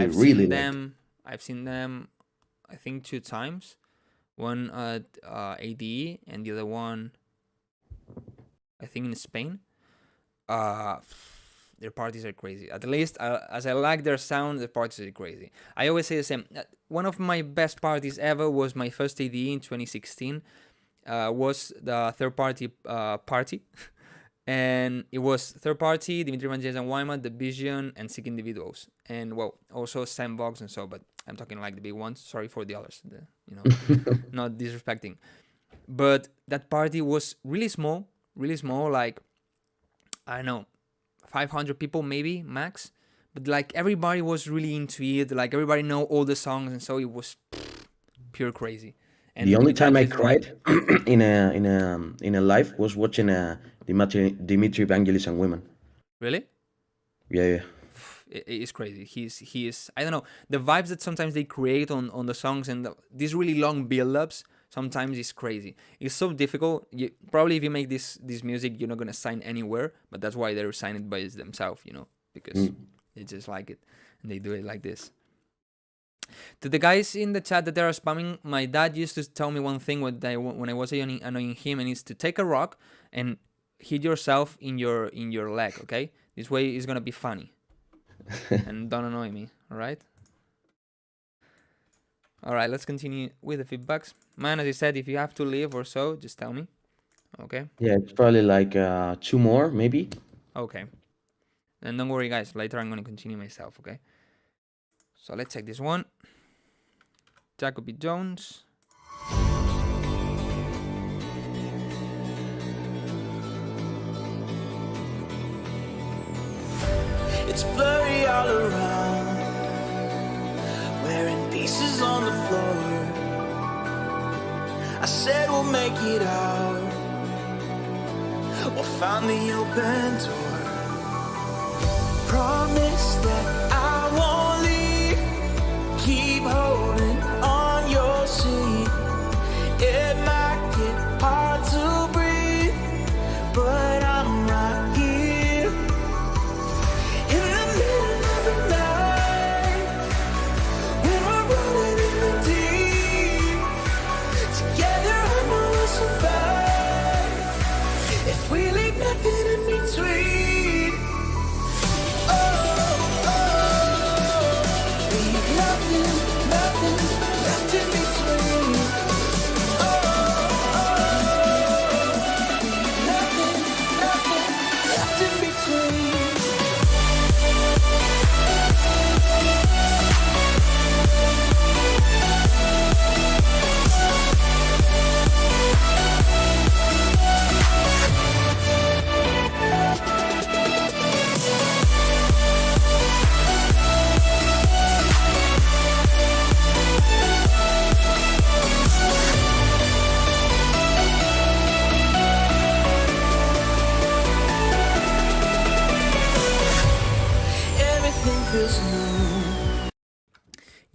I've seen them, I think 2 times. One at ADE and the other one, I think in Spain. Their parties are crazy. At least, as I like their sound, the parties are crazy. I always say the same. One of my best parties ever was my first ADE in 2016. Was the third-party party. And it was third-party, Dimitri Vangelis and Wyman, The Vision, and Sick Individuals. And, well, also Sandbox and so, but I'm talking like the big ones. Sorry for the others, you know, not disrespecting. But that party was really small, like, I don't know, 500 people maybe, max. But, like, everybody was really into it. Like, everybody know all the songs, and so it was pure crazy. And the only time I cried in a live was watching Dimitri Vangelis and Women. Really? Yeah. It's crazy. He is. I don't know, the vibes that sometimes they create on the songs and these really long build-ups. Sometimes it's crazy. It's so difficult. Probably if you make this music, you're not gonna sign anywhere. But that's why they're signed by themselves, you know, because they just like it and they do it like this. To the guys in the chat that they are spamming, my dad used to tell me one thing when I was annoying him, and it's to take a rock and hit yourself in your leg. Okay, this way it's gonna be funny, and don't annoy me. All right. All right, let's continue with the feedbacks. Man, as I said, if you have to leave or so, just tell me. Okay. Yeah, it's probably like 2 more, maybe. Okay. And don't worry, guys. Later, I'm gonna continue myself. Okay. So let's check this one. Jacoby Jones. It's blurry all around, wearing pieces on the floor. I said we'll make it out, we'll find the open door. Promise that I won't leave, keep holding on your seat. It might get hard to breathe, but I'm right here. In the middle of the night, when we're rolling in the deep, together I know we'll survive, if we leave nothing in between. Oh, oh.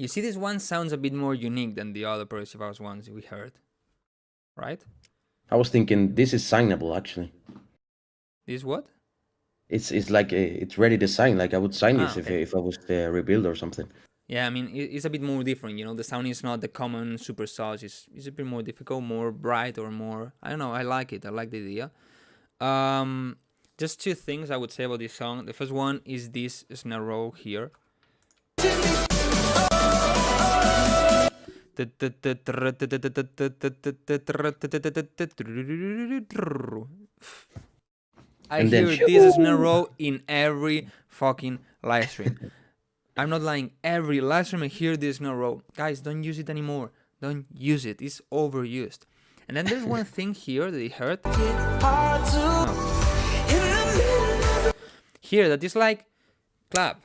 You see, this one sounds a bit more unique than the other progressive house ones we heard, right? I was thinking this is signable actually. This what? It's like it's ready to sign. Like I would sign this okay. if I was the rebuild or something. Yeah, I mean, it's a bit more different, you know. The sound is not the common super sauce. It's a bit more difficult, more bright, or more. I don't know. I like it. I like the idea. Just two things I would say about this song. The first one is this snare roll here. I hear this snare roll in every fucking live stream. I'm not lying. Every live stream I hear this snare roll. Guys, don't use it anymore. Don't use it. It's overused. And then there's one thing here that I heard. Here that is like clap,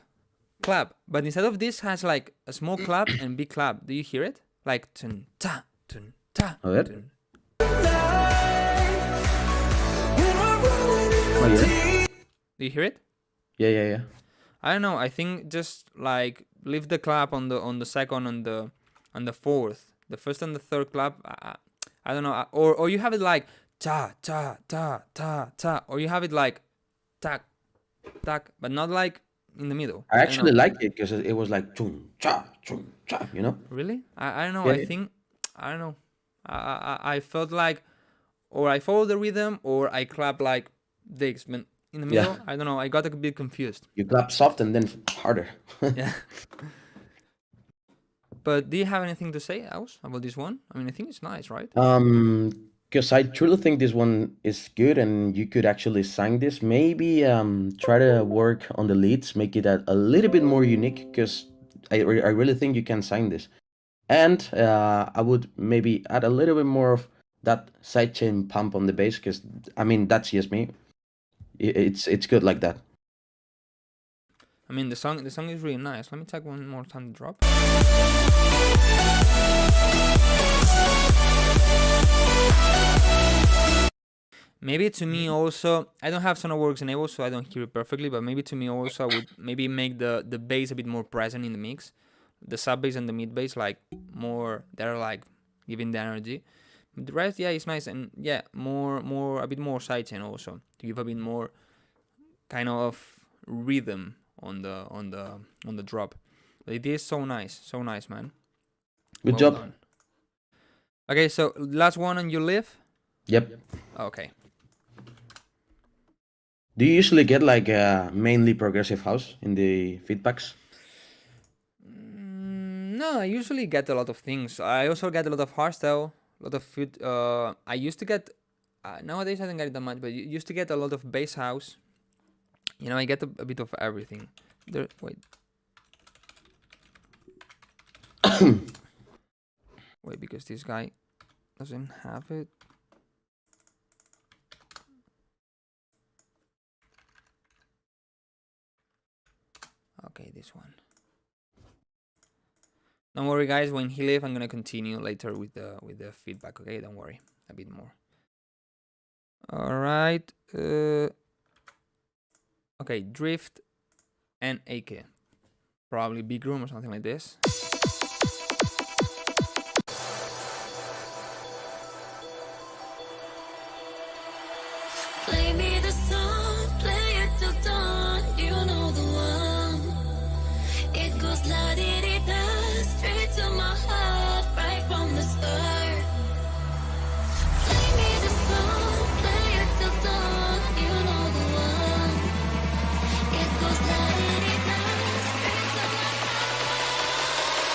clap. But instead of this has like a small clap and big clap. Do you hear it? Like tun ta tun ta. A ver. Tun. Oh, yeah. Do you hear it? Yeah. I don't know. I think just like leave the clap on the second and the fourth. The first and the third clap. I don't know. Or you have it like ta ta ta ta ta. Or you have it like tack tack, but not like in the middle. I actually liked it because it was like chum cha, you know? Really? I don't know. Yeah, I think I don't know. I felt like, or I follow the rhythm, or I clap like this, but in the middle, Yeah. I don't know. I got a bit confused. You clap soft and then harder. Yeah. But do you have anything to say else about this one? I mean, I think it's nice, right? Because I truly think this one is good and you could actually sing this. Maybe try to work on the leads, make it a little bit more unique because I really think you can sing this. And I would maybe add a little bit more of that sidechain pump on the bass because, I mean, that's just me. It's good like that. I mean, the song is really nice. Let me take one more time to drop. Maybe to me also, I don't have Sonarworks enabled, so I don't hear it perfectly, but maybe to me also I would maybe make the bass a bit more present in the mix. The sub bass and the mid bass like more, they're like giving the energy. But the rest, yeah, it's nice, and yeah, a bit more sidechain also to give a bit more kind of rhythm on the drop. But it is so nice, man. Good job. Done. Okay, so last one on your live. Yep. Okay. Do you usually get like mainly progressive house in the feedbacks? No, I usually get a lot of things. I also get a lot of hardstyle, a lot of food. I used to get, nowadays I don't get it that much, but you used to get a lot of bass house. You know, I get a bit of everything. Wait. Wait, because this guy doesn't have it. Okay, this one. Don't worry, guys. When he leaves, I'm gonna continue later with the feedback. Okay, don't worry, a bit more. All right. Okay, drift and AK. Probably big room or something like this. Play me the song, play it till dawn. You know the one. It goes la di di da, straight to my heart, right from the start. Play me the song, play it till dawn. You know the one. It goes la di di da, straight to my heart.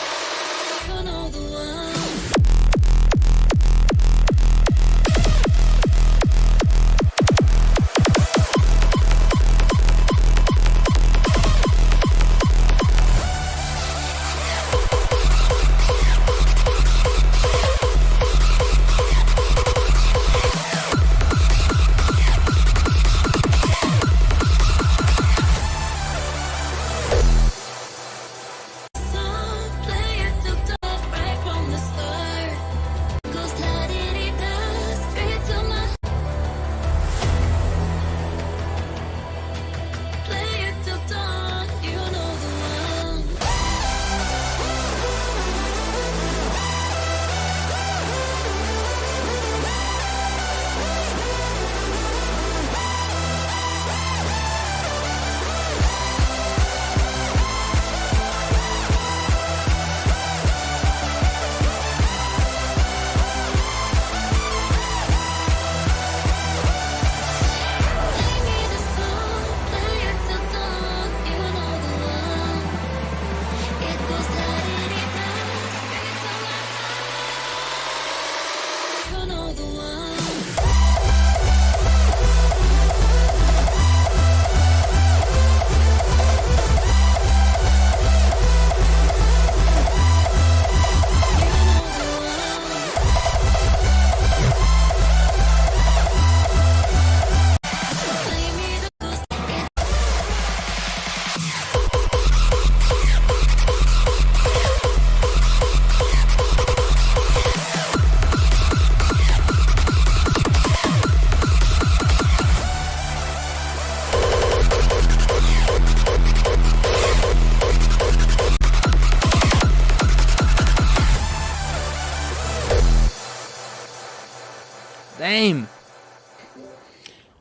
Same.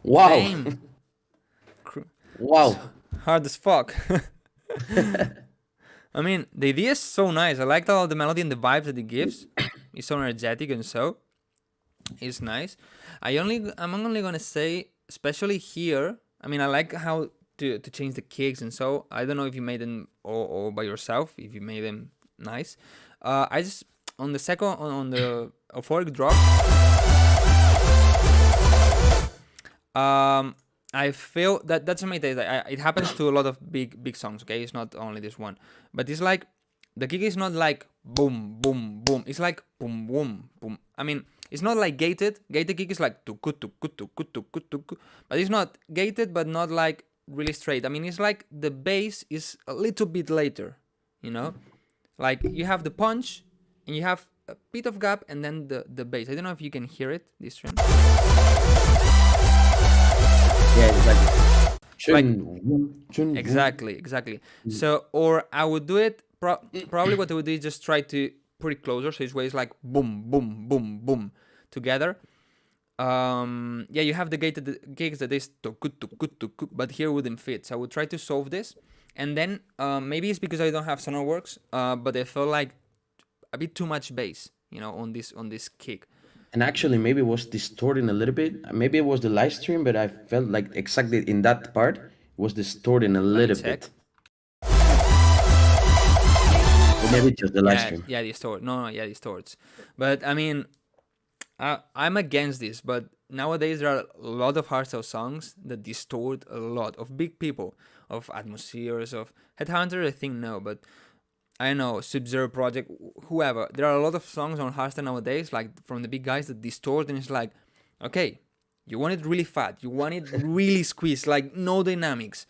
Wow. Same. Wow. Hard as fuck. I mean, the idea is so nice. I like all the melody and the vibes that it gives. It's so energetic and so it's nice. I'm only gonna say, especially here. I mean, I like how to change the kicks and so. I don't know if you made them all by yourself. If you made them nice. I just on the second on the euphoric drop. I feel that's my taste. It happens to a lot of big songs. Okay, it's not only this one, but it's like the kick is not like boom boom boom. It's like boom boom boom. I mean, it's not like gated. Gated kick is like tuku tuku tuku tuku tuku, but it's not gated, but not like really straight. I mean, it's like the bass is a little bit later. You know, like you have the punch and you have a bit of gap and then the bass. I don't know if you can hear it. This trend. Yeah, it's like Exactly. So, or I would do it. Probably what I would do is just try to put it closer, so it's where it's like boom, boom, boom, boom together. Yeah, you have the gated gigs that is tuku, but here wouldn't fit. So I would try to solve this, and then maybe it's because I don't have Sonarworks, but I felt like a bit too much bass, you know, on this kick. And actually, maybe it was distorting a little bit. Maybe it was the live stream, but I felt like exactly in that part, it was distorting a little bit. Or maybe just the live stream. Yeah, distort. No, yeah, distorts. But I mean, I'm against this. But nowadays there are a lot of hardstyle songs that distort a lot of big people, of Atmospheres, of Headhunter. I think no, but I don't know, Sub-Zero Project, whoever. There are a lot of songs on hardstyle nowadays, like from the big guys that distort, and it's like, okay, you want it really fat, you want it really squeezed, like no dynamics,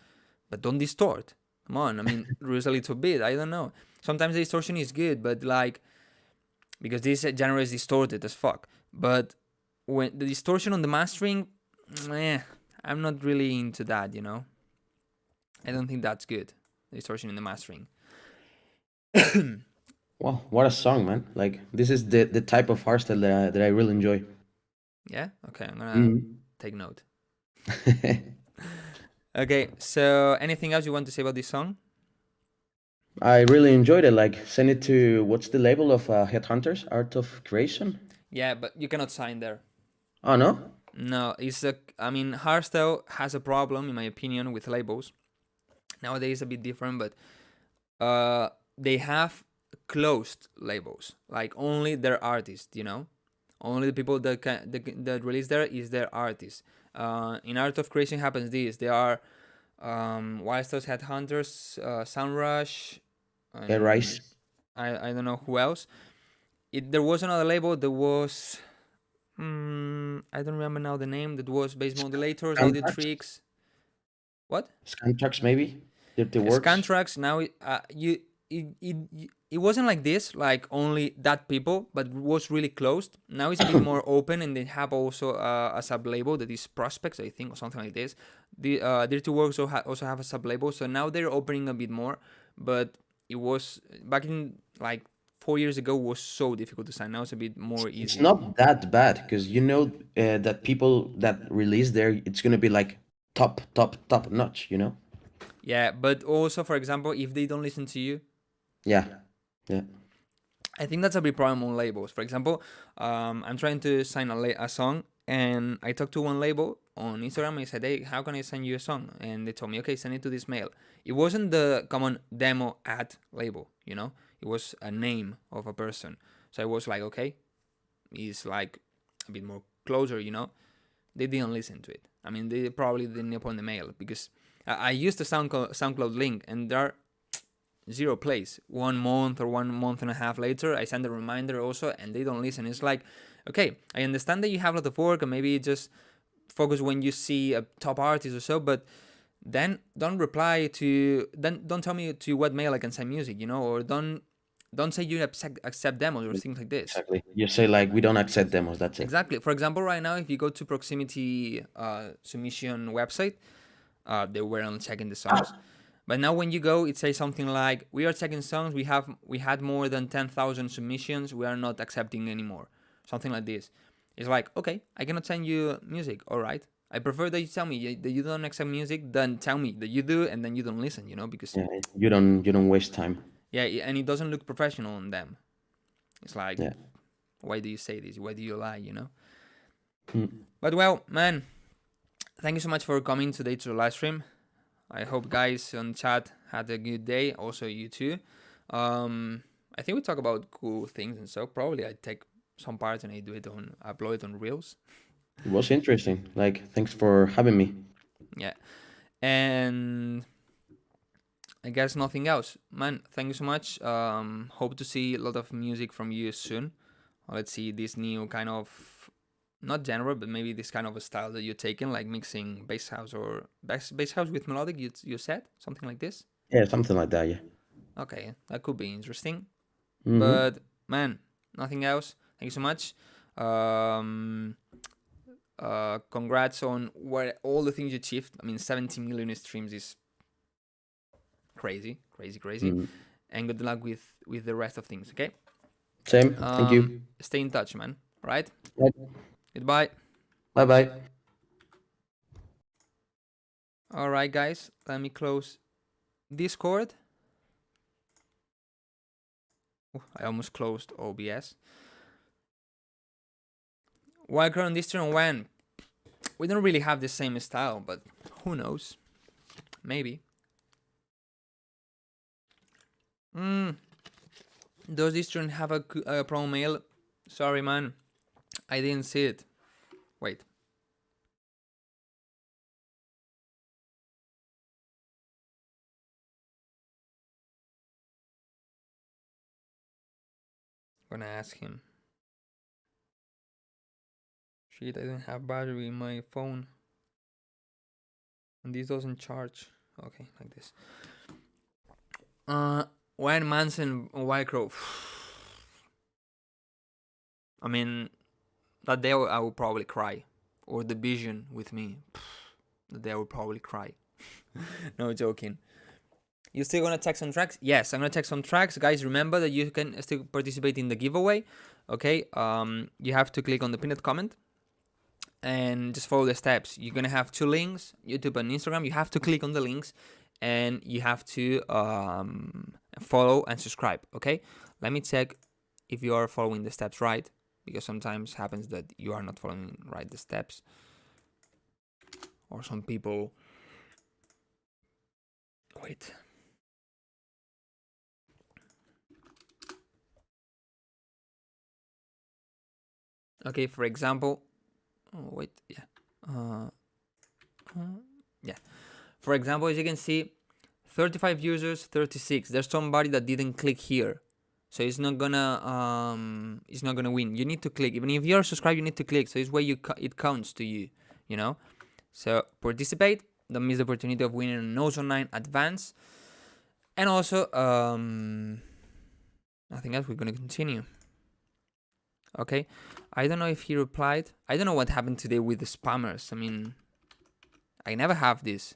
but don't distort. Come on, I mean, reduce a little bit. I don't know. Sometimes the distortion is good, but like, because this genre is distorted as fuck. But when the distortion on the mastering, I'm not really into that, you know. I don't think that's good. The distortion in the mastering. Wow, what a song, man! Like this is the type of hardstyle that I really enjoy. Yeah. Okay, I'm gonna take note. Okay. So, anything else you want to say about this song? I really enjoyed it. Like, send it to what's the label of Headhunters? Art of Creation. Yeah, but you cannot sign there. Oh no. No, I mean, hardstyle has a problem, in my opinion, with labels. Nowadays, it's a bit different, but they have closed labels, like only their artists, you know, only the people that release there is their artists. In Art of Creation happens this. There are Wildcrow, Headhunters, Soundrush, Rise. I don't know who else. There was another label that was I don't remember now the name. That was Bass Modulators, Audio Tricks. What? Scantrax maybe. Dirty Works. Scantrax. Now it wasn't like this, like only that people, but it was really closed. Now it's a bit more open, and they have also a sub label that is Prospects, I think, or something like this. The Dirty Works also have a sub label, so now they're opening a bit more. But it was back in like 4 years ago was so difficult to sign. Now it's a bit more easy. It's not that bad because you know that people that release there, it's gonna be like top notch, you know. Yeah, but also, for example, if they don't listen to you. Yeah. I think that's a big problem on labels. For example, I'm trying to sign a song, and I talked to one label on Instagram. I said, "Hey, how can I send you a song?" And they told me, "Okay, send it to this mail." It wasn't the common demo at label, you know. It was a name of a person. So I was like, okay, it's like a bit more closer, you know. They didn't listen to it. I mean, they probably didn't open the mail because I used the SoundCloud link, and there are 0 plays. 1 month or 1 month and a half later, I send a reminder also, and they don't listen. It's like, okay, I understand that you have a lot of work, and maybe just focus when you see a top artist or so, but then don't don't tell me to what mail I can send music, you know, or don't say you accept demos or things like this. Exactly. You say like, we don't accept demos. That's it. Exactly. For example, right now, if you go to Proximity submission website, they weren't checking the songs. But now when you go, it says something like, we are checking songs. We had more than 10,000 submissions. We are not accepting anymore. Something like this. It's like, okay, I cannot send you music. All right. I prefer that you tell me that you don't accept music than tell me that you do and then you don't listen, you know, because Yeah, you don't waste time. yeah, and it doesn't look professional on them. It's like, Yeah. why do you say this? Why do you lie, you know? Mm. But well, man, thank you so much for coming today to the live stream. I hope guys on chat had a good day. Also you too. I think we talk about cool things and so probably I take some parts and I upload it on Reels. It was interesting. Like, thanks for having me. Yeah. And I guess nothing else. Man, thank you so much. Hope to see a lot of music from you soon. Let's see this new kind of, not genre, but maybe this kind of a style that you're taking, like mixing bass house or bass house with melodic, you said? Something like this? Yeah, something like that, yeah. Okay, that could be interesting. Mhm. But, man, nothing else. Thank you so much. Congrats on all the things you achieved. I mean, 17 million streams is crazy. Mhm. And good luck with the rest of things, okay? Same. Thank you. Stay in touch, man. Right? Bye Goodbye. bye. All right, guys. Let me close Discord. I almost closed OBS. Wildcrow and Distrion when? We don't really have the same style, but who knows? Maybe. Does Distrion have a promo mail? Sorry, man. I didn't see it. Wait. Gonna ask him. Shit, I don't have battery in my phone. And this doesn't charge. Okay, like this. When Manson Wildcrow. I mean, that day I will probably cry. Or the vision with me. That day I will probably cry. No joking. You still gonna tag some tracks? Yes, I'm gonna tag some tracks. Guys, remember that you can still participate in the giveaway. Okay, you have to click on the pinned comment and just follow the steps. You're gonna have 2 links, YouTube and Instagram. You have to click on the links and you have to follow and subscribe. Okay, let me check if you are following the steps right, because sometimes happens that you are not following right the steps, or some people. Wait. Okay, for example, yeah. For example, as you can see, 35 users, 36. There's somebody that didn't click here, so it's not gonna win. You need to click. Even if you're subscribed, you need to click. So it's where it counts to you. You know. So participate. Don't miss the opportunity of winning an OZONE 9 Advance. And also, nothing else. We're gonna continue. Okay, I don't know if he replied. I don't know what happened today with the spammers. I mean, I never have this.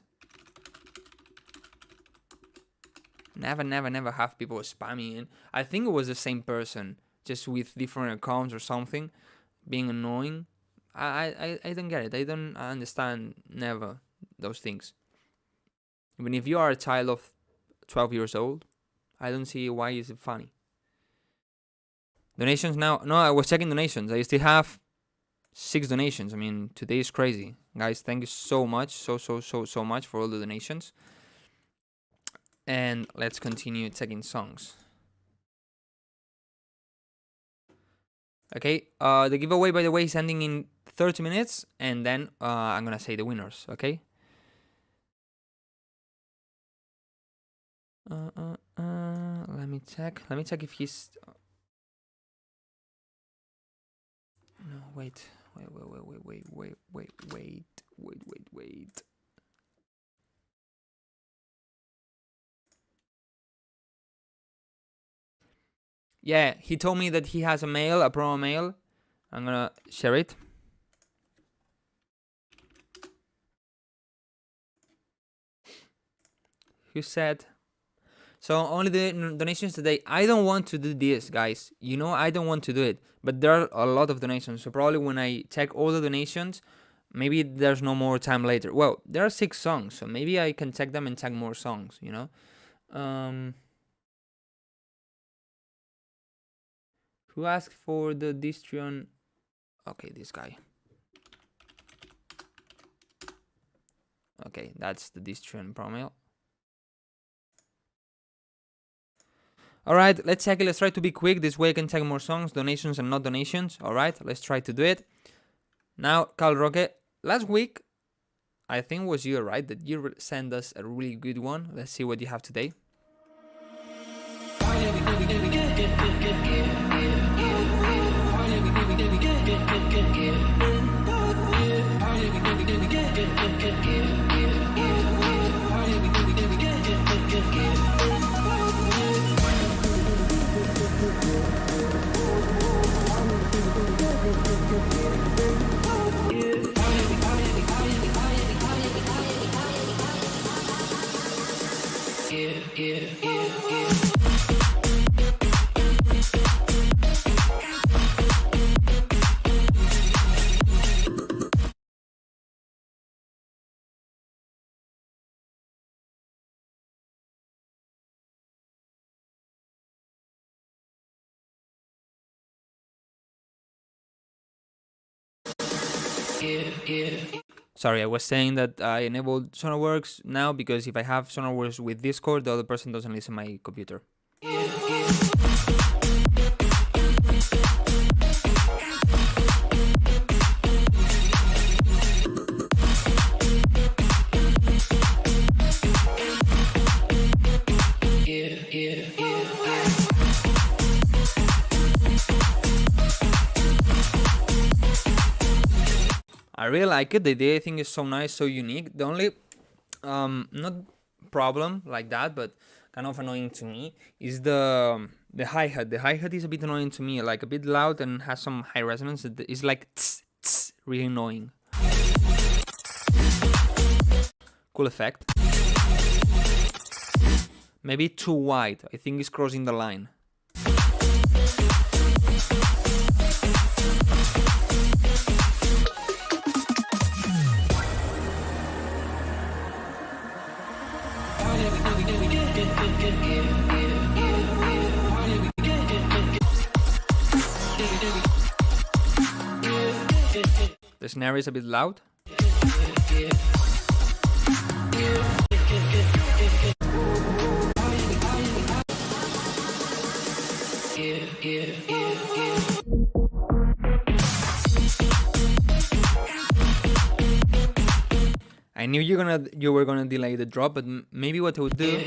Never have people spamming. I think it was the same person, just with different accounts or something, being annoying. I don't get it. I don't understand never those things. Even if you are a child of 12 years old, I don't see why is it funny. Donations now. No, I was checking donations. I still have 6 donations. I mean, today is crazy. Guys, thank you so much. So much for all the donations. And let's continue checking songs. Okay, the giveaway, by the way, is ending in 30 minutes. And then I'm going to say the winners, okay? Let me check. Let me check if he's... No, wait. Yeah, he told me that he has a mail, a promo mail. I'm gonna share it. Who said? So only the donations today. I don't want to do this, guys. You know, I don't want to do it. But there are a lot of donations. So probably when I check all the donations, maybe there's no more time later. Well, there are 6 songs, so maybe I can check them and check more songs, you know? Who asked for the Distrion? Okay, this guy. Okay, that's the Distrion promo. Alright, let's check it. Let's try to be quick. This way I can check more songs, donations and not donations. Alright, let's try to do it. Now, Carl Roque, last week, I think was you, right? That you sent us a really good one. Let's see what you have today. Sorry, I was saying that I enabled SonarWorks now because if I have SonarWorks with Discord, the other person doesn't listen to my computer. I really like it. The idea I think is so nice, so unique. The only not problem like that, but kind of annoying to me is the hi-hat. The hi-hat is a bit annoying to me, like a bit loud and has some high resonance. It's like tss, tss, really annoying. Cool effect. Maybe too wide. I think it's crossing the line. The snare is a bit loud. I knew you were gonna delay the drop, but maybe what I would do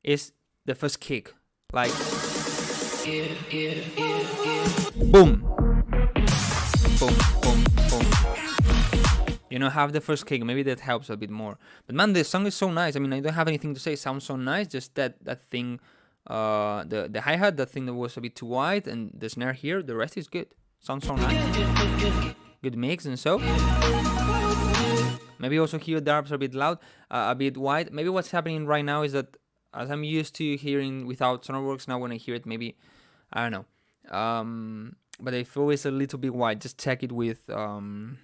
is the first kick, like boom, boom, boom, boom. You know, have the first kick. Maybe that helps a bit more. But man, the song is so nice. I mean, I don't have anything to say. It sounds so nice. Just that thing, the hi-hat, that thing that was a bit too wide, and the snare here. The rest is good. Sounds so nice. Good mix and so. Maybe also here the arps are a bit loud, a bit wide. Maybe what's happening right now is that as I'm used to hearing without SonarWorks, now when I hear it, maybe I don't know. But I feel it's a little bit wide. Just check it with the OZONE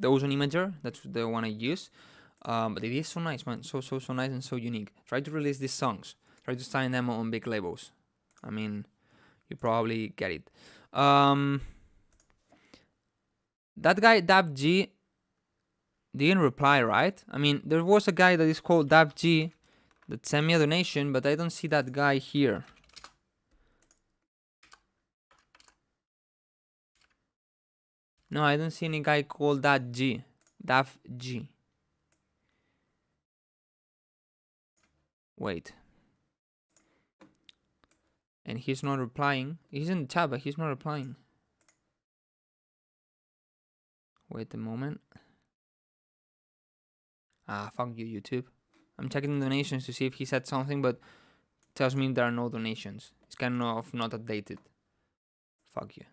imager. That's the one I use. But it is so nice, man. So nice and so unique. Try to release these songs. Try to sign them on big labels. I mean, you probably get it. That guy DabG didn't reply, right? I mean, there was a guy that is called DabG that sent me a donation, but I don't see that guy here. No, I don't see any guy called DabG. Wait. And he's not replying. He's in the chat, but he's not replying. Wait a moment. Ah, fuck you, YouTube. I'm checking the donations to see if he said something, but tells me there are no donations. It's kind of not updated. Fuck you.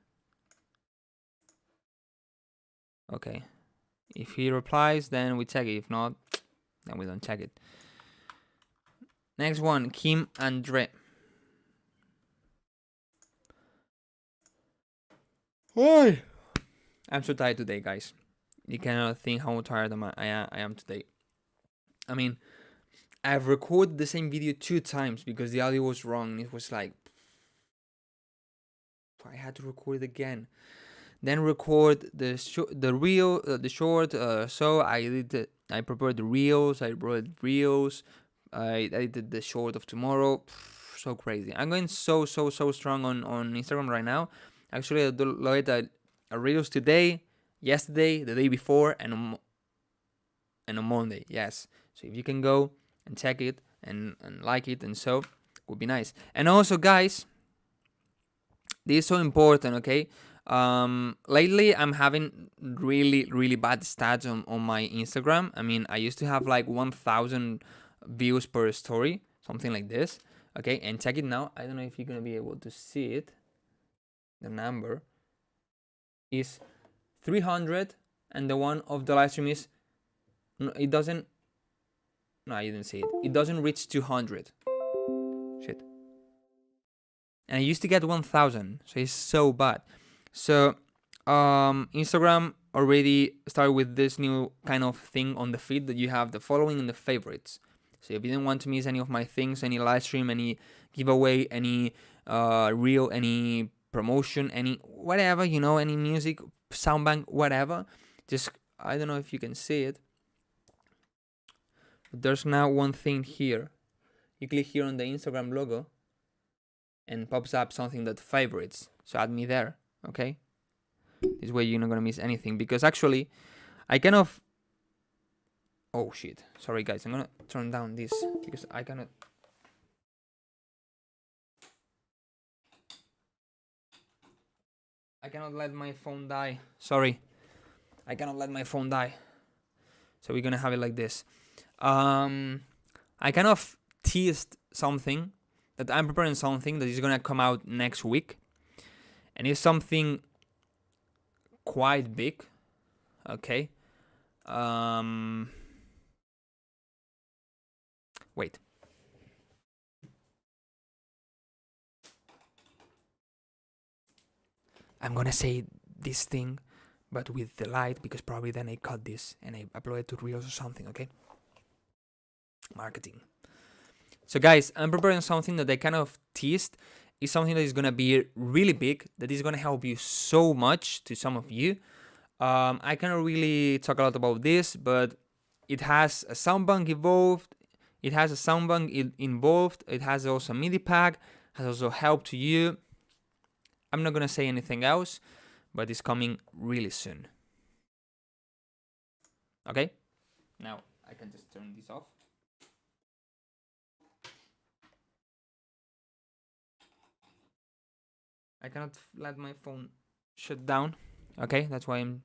Okay. If he replies, then we check it. If not, then we don't check it. Next one, Kim and Dre. Why? I'm so tired today, guys. You cannot think how tired I am today. I mean, I've recorded the same video 2 times because the audio was wrong. It was like, I had to record it again. Then record the short. So I prepared the reels. I wrote reels. I did the short of tomorrow. So crazy. I'm going so strong on Instagram right now. Actually, I loaded a reels today, yesterday, the day before, and on Monday. Yes. So if you can go and check it and like it, and so would be nice. And also, guys, this is so important. Okay. Lately I'm having really bad stats on my Instagram. I mean, I used to have like 1,000 views per story, something like this. Okay, and check it now. I don't know if you're gonna be able to see it. The number is 300, and the one of the live stream is it doesn't. No, you didn't see it. It doesn't reach 200. Shit. And I used to get 1,000, so it's so bad. So Instagram already started with this new kind of thing on the feed that you have the following and the favorites. So if you didn't want to miss any of my things, any live stream, any giveaway, any reel, any promotion, any whatever, you know, any music, soundbank, whatever, just, I don't know if you can see it, but there's now one thing here. You click here on the Instagram logo and pops up something that favorites. So add me there. Okay, this way you're not gonna miss anything, because actually I kind of, oh shit, sorry guys, I'm gonna turn down this because I cannot let my phone die. Sorry, I cannot let my phone die, so we're gonna have it like this. I kind of teased something that I'm preparing, something that is gonna come out next week. And it's something quite big, okay? Wait. I'm gonna say this thing, but with the light, because probably then I cut this and I upload it to Reels or something, okay? Marketing. So guys, I'm preparing something that I kind of teased. It's something that is going to be really big, that is going to help you so much, to some of you. I cannot really talk a lot about this, but it has a soundbank involved. It has also a MIDI pack, has also help to you. I'm not going to say anything else, but it's coming really soon. Okay? Now, I can just turn this off. I cannot let my phone shut down. Okay, that's why I'm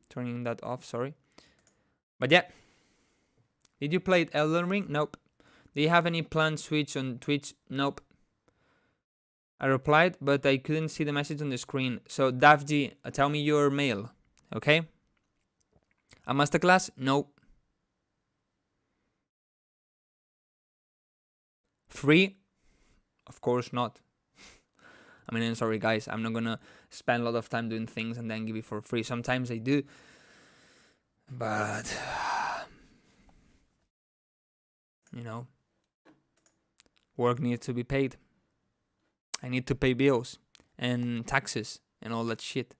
turning that off, sorry. But yeah. Did you play Elden Ring? Nope. Do you have any planned switch on Twitch? Nope. I replied, but I couldn't see the message on the screen. So, DAFG, tell me your mail. Okay? A masterclass? Nope. Free? Of course not. I mean, I'm sorry guys, I'm not gonna spend a lot of time doing things and then give it for free. Sometimes I do, but you know, work needs to be paid. I need to pay bills and taxes and all that shit.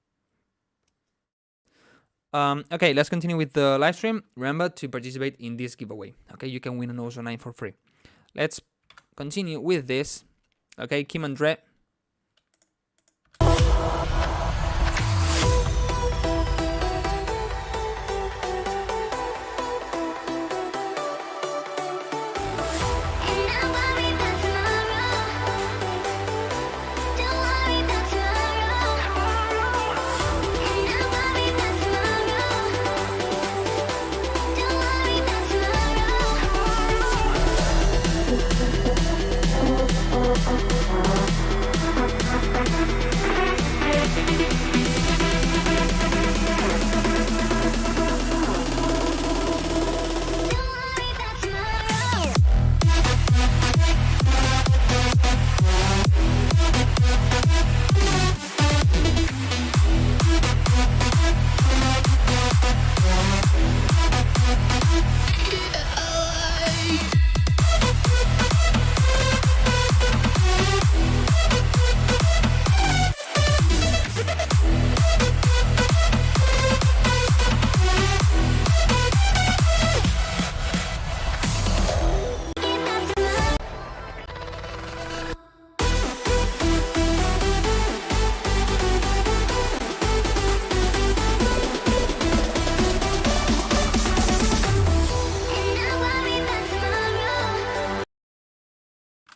Okay, let's continue with the live stream. Remember to participate in this giveaway. Okay, you can win an OZONE for free. Let's continue with this. Okay, Kim and Dre.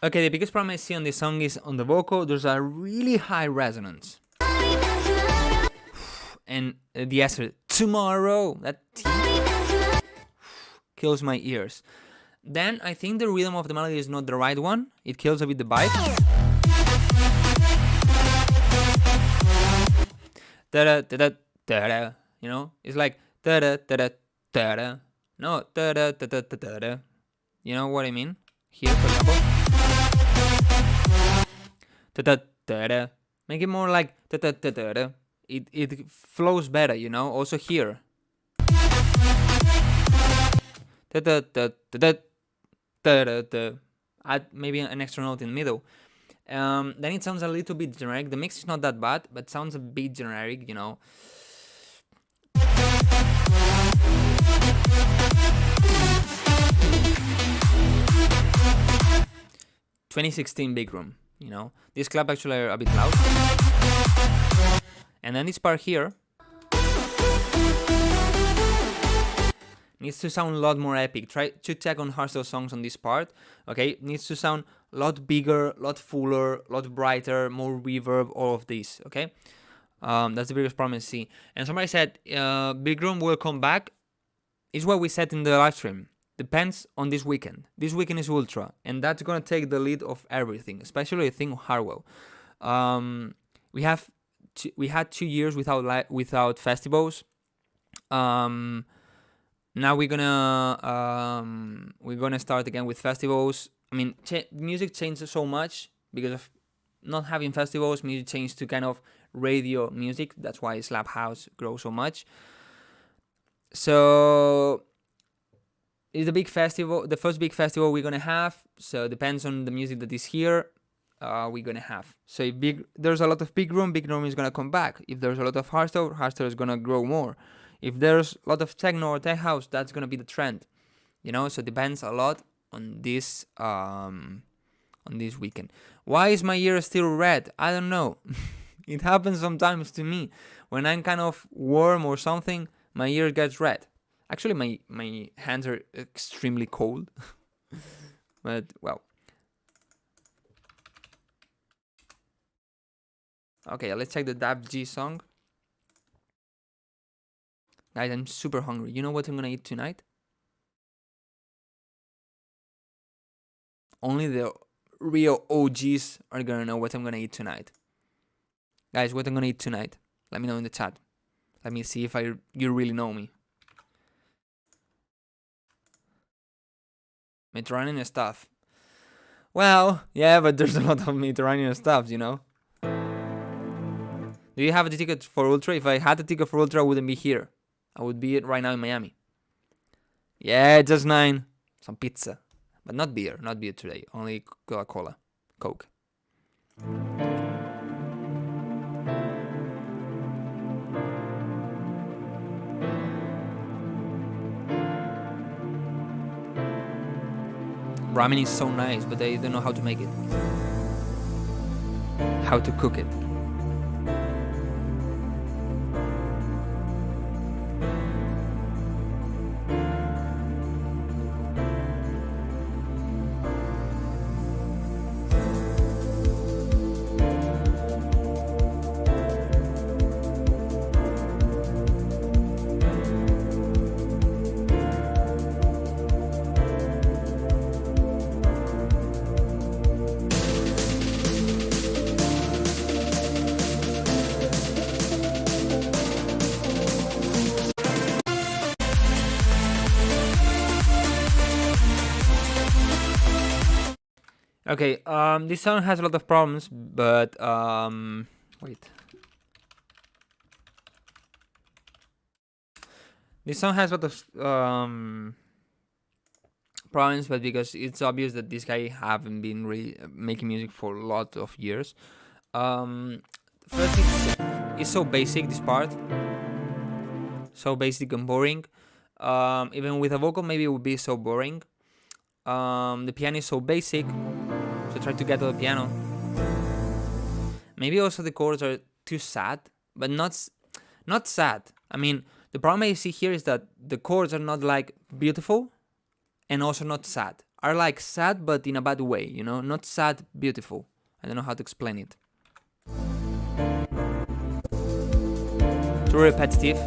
Okay, the biggest problem I see on this song is on the vocal, there's a really high resonance. And the answer, tomorrow, that T kills my ears. Then I think the rhythm of the melody is not the right one. It kills a bit the vibe. Da-da, da-da, da-da, you know? It's like da-da, da-da, da-da. No, da-da, da-da, da-da. You know what I mean? Here, for example. Da-da, da-da. Make it more like da-da, da-da. It flows better, you know? Also here. Da-da, da-da, da-da. Add maybe an extra note in the middle. Then it sounds a little bit generic. The mix is not that bad, but sounds a bit generic, you know. "2016 Big Room," you know. This clap actually are a bit loud. And then this part here needs to sound a lot more epic. Try to check on hardstyle songs on this part, okay? Needs to sound a lot bigger, a lot fuller, a lot brighter, more reverb, all of this, okay? That's the biggest problem I see. And somebody said, Big Room will come back. It's what we said in the live stream. Depends on this weekend. This weekend is Ultra, and that's gonna take the lead of everything, especially I think Harwell. We had 2 years without festivals. Now we're gonna start again with festivals. I mean, music changes so much because of not having festivals. Music changed to kind of radio music. That's why Slap House grows so much. So it's a big festival, the first big festival we're gonna have. So it depends on the music that is here. We're gonna have. So if there's a lot of Big Room is gonna come back. If there's a lot of hardstyle is gonna grow more. If there's a lot of techno or tech house, that's gonna be the trend, you know. So it depends a lot on this weekend. Why is my ear still red? I don't know. It happens sometimes to me when I'm kind of warm or something. My ear gets red. Actually, my hands are extremely cold. But well. Okay, let's check the Dab G song. Guys, I'm super hungry. You know what I'm gonna eat tonight? Only the real OGs are gonna know what I'm gonna eat tonight. Guys, what I'm gonna eat tonight? Let me know in the chat. Let me see if you really know me. Mediterranean stuff. Well, yeah, but there's a lot of Mediterranean stuff, you know. Do you have the ticket for Ultra? If I had the ticket for Ultra, I wouldn't be here. I would be right now in Miami. Yeah, just 9. Some pizza. But not beer. Not beer today. Only Coca-Cola. Coke. Ramen is so nice, but I don't know how to make it. How to cook it. Okay, this song has a lot of problems, but wait. This song has a lot of problems, but because it's obvious that this guy haven't been really making music for a lot of years. First thing, it's so basic, this part. So basic and boring. Even with a vocal, maybe it would be so boring. The piano is so basic. So try to get to the piano. Maybe also the chords are too sad, but not sad. I mean, the problem I see here is that the chords are not like beautiful and also not sad. are like sad, but in a bad way, you know, not sad, beautiful. I don't know how to explain it. Too repetitive.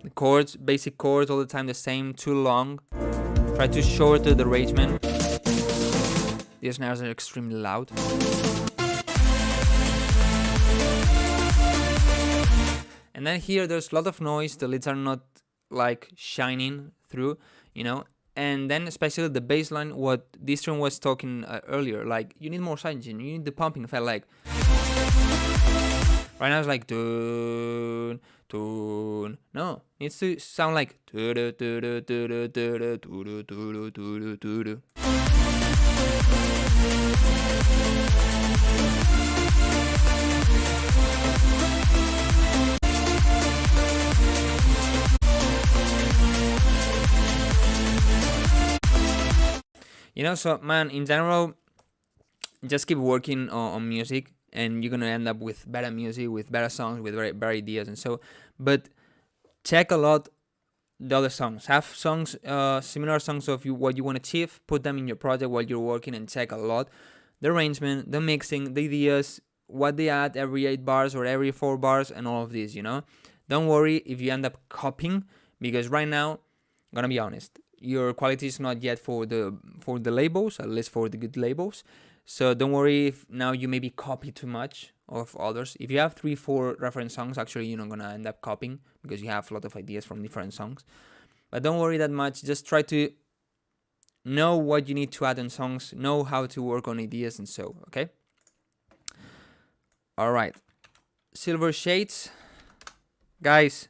The chords, basic chords, all the time the same, too long. Try to shorten the arrangement. The snares are extremely loud. And then here there's a lot of noise, the leads are not like shining through, you know. And then especially the bass line, what Distrion was talking earlier, like you need more silence, you need the pumping effect, like right now it's like dun, dun. No, it needs to sound like you know. So man, in general, just keep working on music and you're gonna end up with better music, with better songs, with better ideas and so. But check a lot the other songs. Have songs, similar songs of what you want to achieve, put them in your project while you're working and check a lot the arrangement, the mixing, the ideas, what they add every 8 bars or every 4 bars and all of this, you know. Don't worry if you end up copying, because right now, I'm gonna be honest, your quality is not yet for the labels, at least for the good labels. So don't worry if now you maybe copy too much of others. If you have 3-4 reference songs, actually you're not gonna end up copying because you have a lot of ideas from different songs. But don't worry that much. Just try to know what you need to add on songs, know how to work on ideas and so, okay? Alright. Silver Shades. Guys,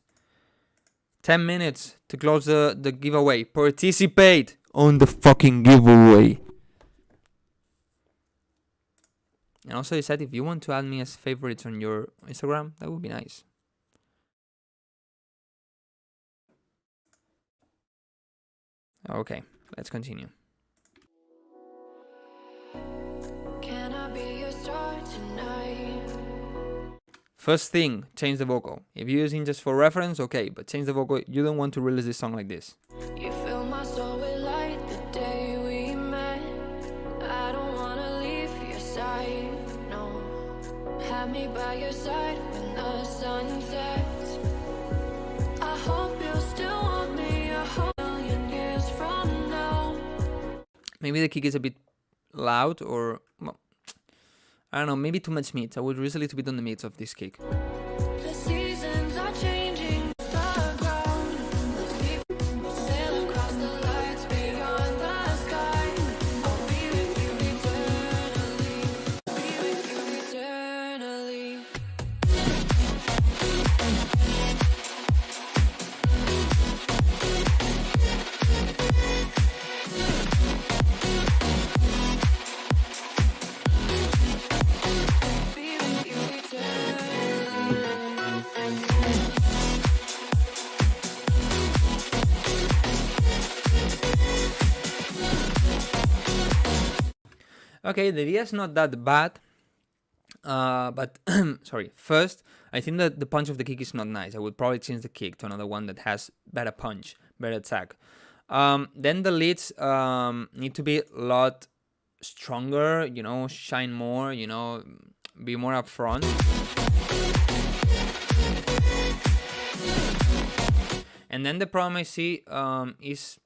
10 minutes to close the giveaway. Participate on the fucking giveaway. And also, he said if you want to add me as favorites on your Instagram, that would be nice. Okay, let's continue. Can I be your star tonight? First thing, change the vocal. If you're using just for reference, okay, but change the vocal. You don't want to release this song like this. You fill my soul with light the day we met. I don't wanna leave your side, no. Have me by your side when the sun sets. I hope you'll still want me a whole million years from now. Maybe the kick is a bit loud or, well, I don't know, maybe too much meat. I would raise a little bit on the meat of this kick. The seasons are changing the ground. Let's sail across the lights beyond the sky. I'll be with you eternally. Be with you eternally. Be with you eternally. Okay, the idea is not that bad, but sorry. First, I think that the punch of the kick is not nice. I would probably change the kick to another one that has better punch, better attack. Then the leads need to be a lot stronger, you know, shine more, you know, be more upfront. And then the problem I see is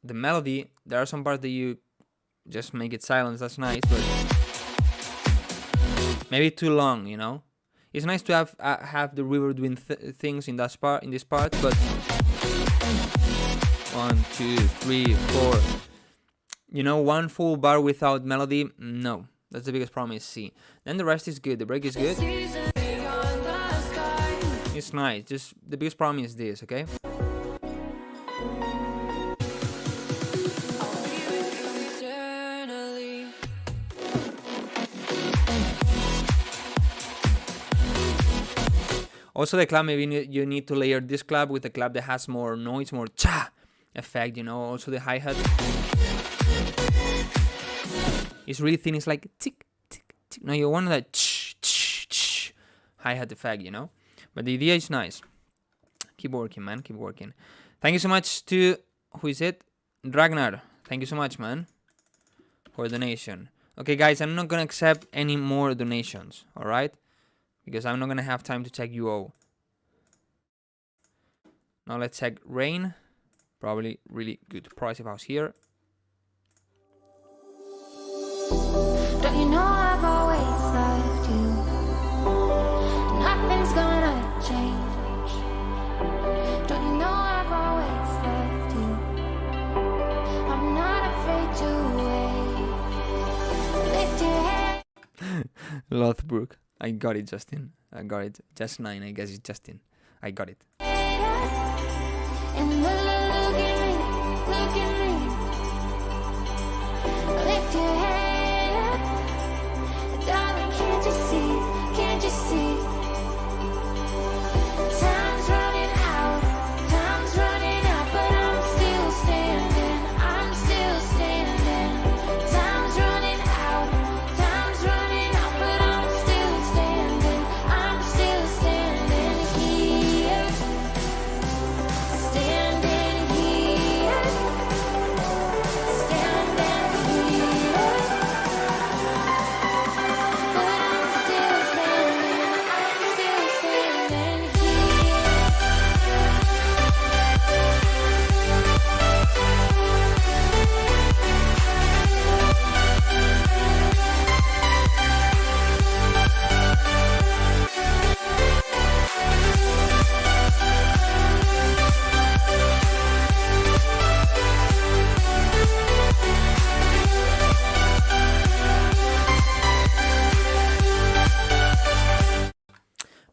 the melody. There are some parts that you just make it silence, that's nice, but maybe too long, you know. It's nice to have the reverb doing things in this part, but 1, 2, 3, 4, you know, one full bar without melody, no, that's the biggest problem I see. Then the rest is good, the break is good, Seasons beyond the sky. it's nice, just the biggest problem is this, okay? I'll be with you eternally. Also the clap, maybe you need to layer this clap with a clap that has more noise, more cha effect, you know. Also the hi-hat is really thin, it's like tick, tick, tick. No, you want that hi-hat effect, you know. But the idea is nice. Keep working, man, keep working. Thank you so much to, who is it? Ragnar, thank you so much, man, for donation. Okay, guys, I'm not gonna accept any more donations, alright? Because I'm not gonna have time to check you all. Now let's check rain. Probably really good price if I was here. Don't you know I've always loved you? Nothing's gonna change. Don't you know I've always loved you? I'm not afraid to wait. Lift your head. Lothbrook. I got it, Justin. I got it. Just 9, I guess it's Justin. I got it. And look at me, look at me. Lift your head up, darling. Can't you see? Can't you see? Time's running out, but I'm still standing. I'm still standing. Time's running out, but I'm still standing. I'm still standing here. Standing here, standing here, but I'm still standing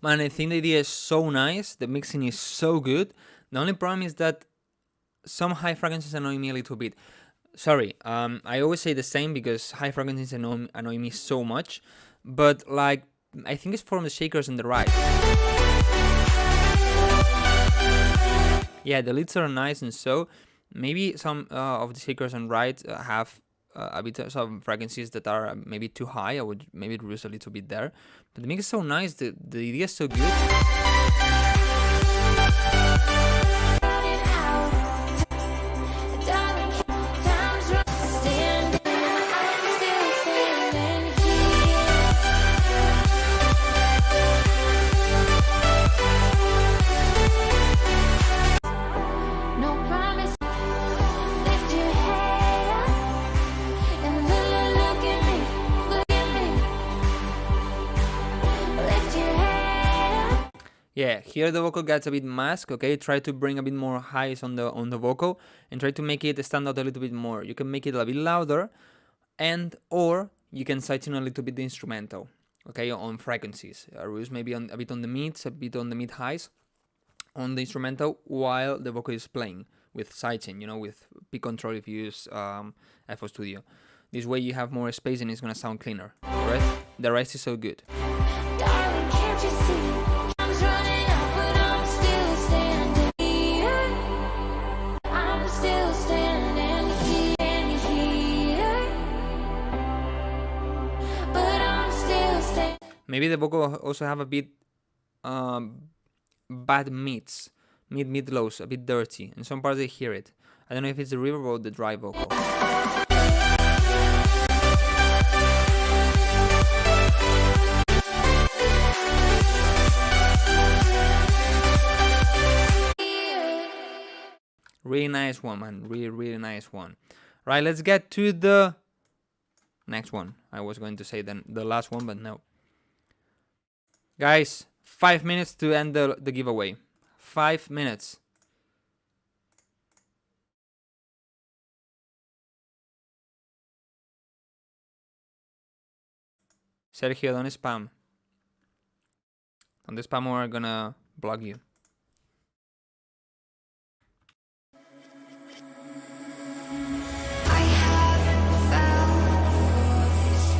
Man, I think the idea is so nice. The mixing is so good. The only problem is that some high frequencies annoy me a little bit. Sorry, I always say the same because high frequencies annoy me so much. But like, I think it's from the shakers on the right. Yeah, the leads are nice and so. Maybe some of the shakers on right have a bit of some frequencies that are maybe too high. I would maybe reduce a little bit there. But the mix is so nice. The idea is so good. running out, darling. Time's standing. I'm still standing here. No promise. Lift your head up and look at me, look at me. Lift your head up. Yeah, here the vocal gets a bit masked, okay? Try to bring a bit more highs on the vocal and try to make it stand out a little bit more. You can make it a bit louder and or you can sighten a little bit the instrumental, okay, on frequencies. Reduce maybe a bit on the mids, a bit on the mid highs on the instrumental while the vocal is playing with sighting, you know, with peak control if you use FL Studio. This way you have more space and it's gonna sound cleaner, right? The rest is so good. Darling, can't you see? Time's running out, but I'm still standing here. I'm still standing here, but I'm still standing. Maybe the vocal also have a bit bad mids, mid lows, a bit dirty. In some parts I hear it. I don't know if it's the reverb or the dry vocal. Really nice one, man. Really nice one. Right, let's get to the next one. I was going to say then the last one, but no. Guys, 5 minutes to end the giveaway. 5 minutes. Sergio, don't spam. Don't spam or I'm gonna block you. I haven't found this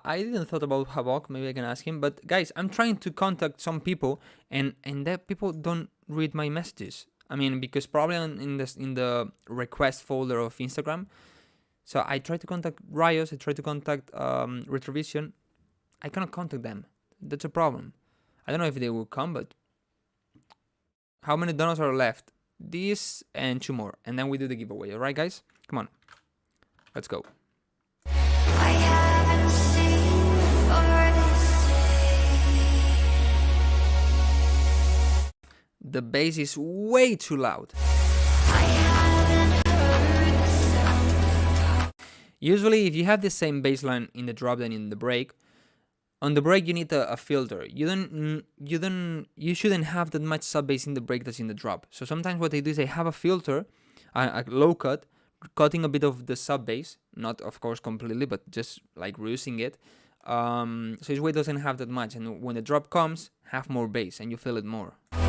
I didn't thought about Havok. Maybe I can ask him. But guys, I'm trying to contact some people, and that people don't read my messages. I mean, because probably in the request folder of Instagram. So I try to contact Rios. I try to contact Retrovision. I cannot contact them. That's a problem. I don't know if they will come, but how many donuts are left? This and 2 more, and then we do the giveaway. All right, guys, come on, let's go. I haven't seen for this day. The bass is way too loud. I haven't heard the sound. Usually, if you have the same bass line in the drop than in the break, on the break you need a filter. You shouldn't have that much sub bass in the break that's in the drop. So sometimes what they do is they have a filter, a low cut, cutting a bit of the sub bass, not of course completely, but just like reducing it. So this way it doesn't have that much, and when the drop comes, have more bass and you feel it more. But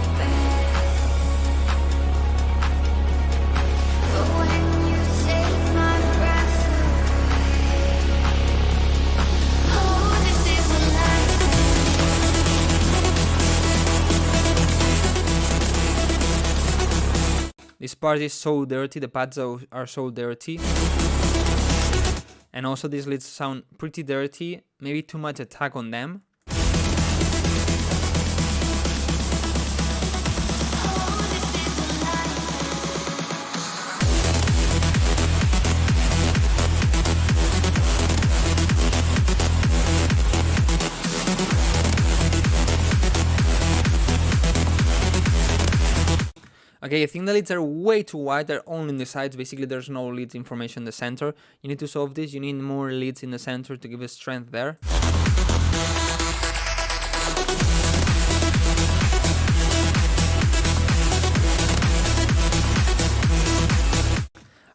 when you take my breath away, oh, this is the last This part is so dirty, the pads are so dirty. And also these leads sound pretty dirty, maybe too much attack on them. Okay, I think the leads are way too wide, they're only in the sides, basically there's no leads information in the center. You need to solve this, you need more leads in the center to give it strength there.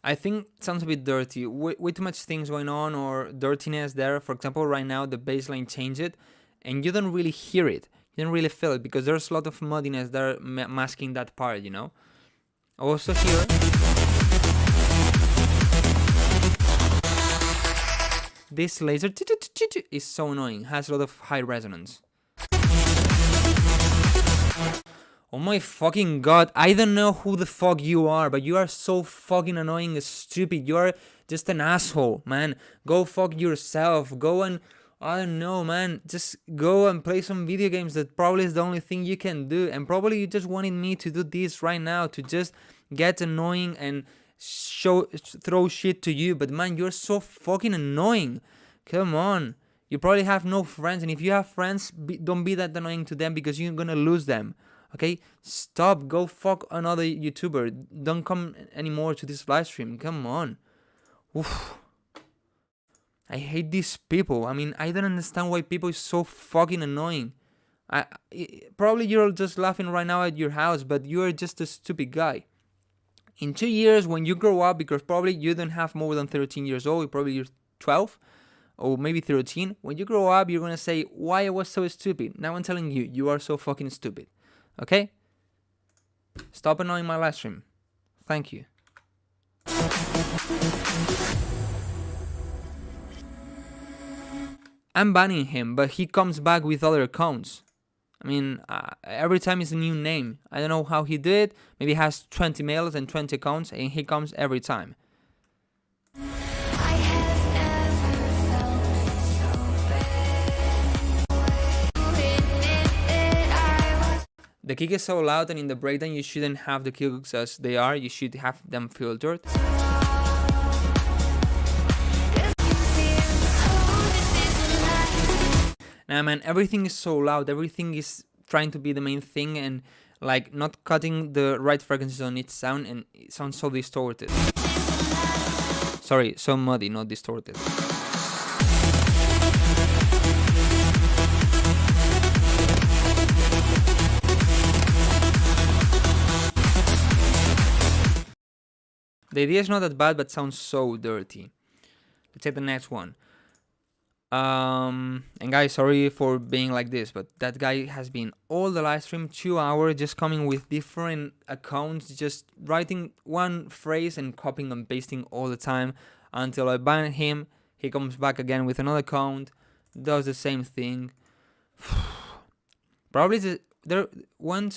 I think it sounds a bit dirty, way too much things going on or dirtiness there. For example, right now the bassline changed and you don't really hear it. You don't really feel it because there's a lot of muddiness there masking that part, you know. Also here, this laser is so annoying, has a lot of high resonance. Oh my fucking god, I don't know who the fuck you are, but you are so fucking annoying and stupid. You are just an asshole, man. Go fuck yourself, go and... I don't know, man, just go and play some video games. That probably is the only thing you can do, and probably you just wanted me to do this right now to just get annoying and throw shit to you, but man, you're so fucking annoying. Come on, you probably have no friends, and if you have friends, don't be that annoying to them because you're gonna lose them. Okay, stop, go fuck another YouTuber, don't come anymore to this live stream. Come on. Oof. I hate these people. I mean, I don't understand why people is so fucking annoying. Probably you're just laughing right now at your house, but you're just a stupid guy. In 2 years, when you grow up, because probably you don't have more than 13 years old, probably you're 12 or maybe 13. When you grow up, you're gonna say, why I was so stupid. Now I'm telling you, you are so fucking stupid. Okay? Stop annoying my live stream. Thank you. I'm banning him, but he comes back with other accounts. I mean, every time it's a new name. I don't know how he did. Maybe he has 20 mails and 20 accounts, and he comes every time. I have never felt so bad. The kick is so loud, and in the breakdown you shouldn't have the kicks as they are. You should have them filtered. Nah, man, everything is so loud. Everything is trying to be the main thing and like not cutting the right frequencies on each sound, and it sounds so distorted. Sorry, so muddy, not distorted. The idea is not that bad, but sounds so dirty. Let's take the next one. And guys, sorry for being like this, but that guy has been all the live stream 2 hours just coming with different accounts, just writing one phrase and copying and pasting all the time until I ban him. He comes back again with another account, does the same thing. Probably one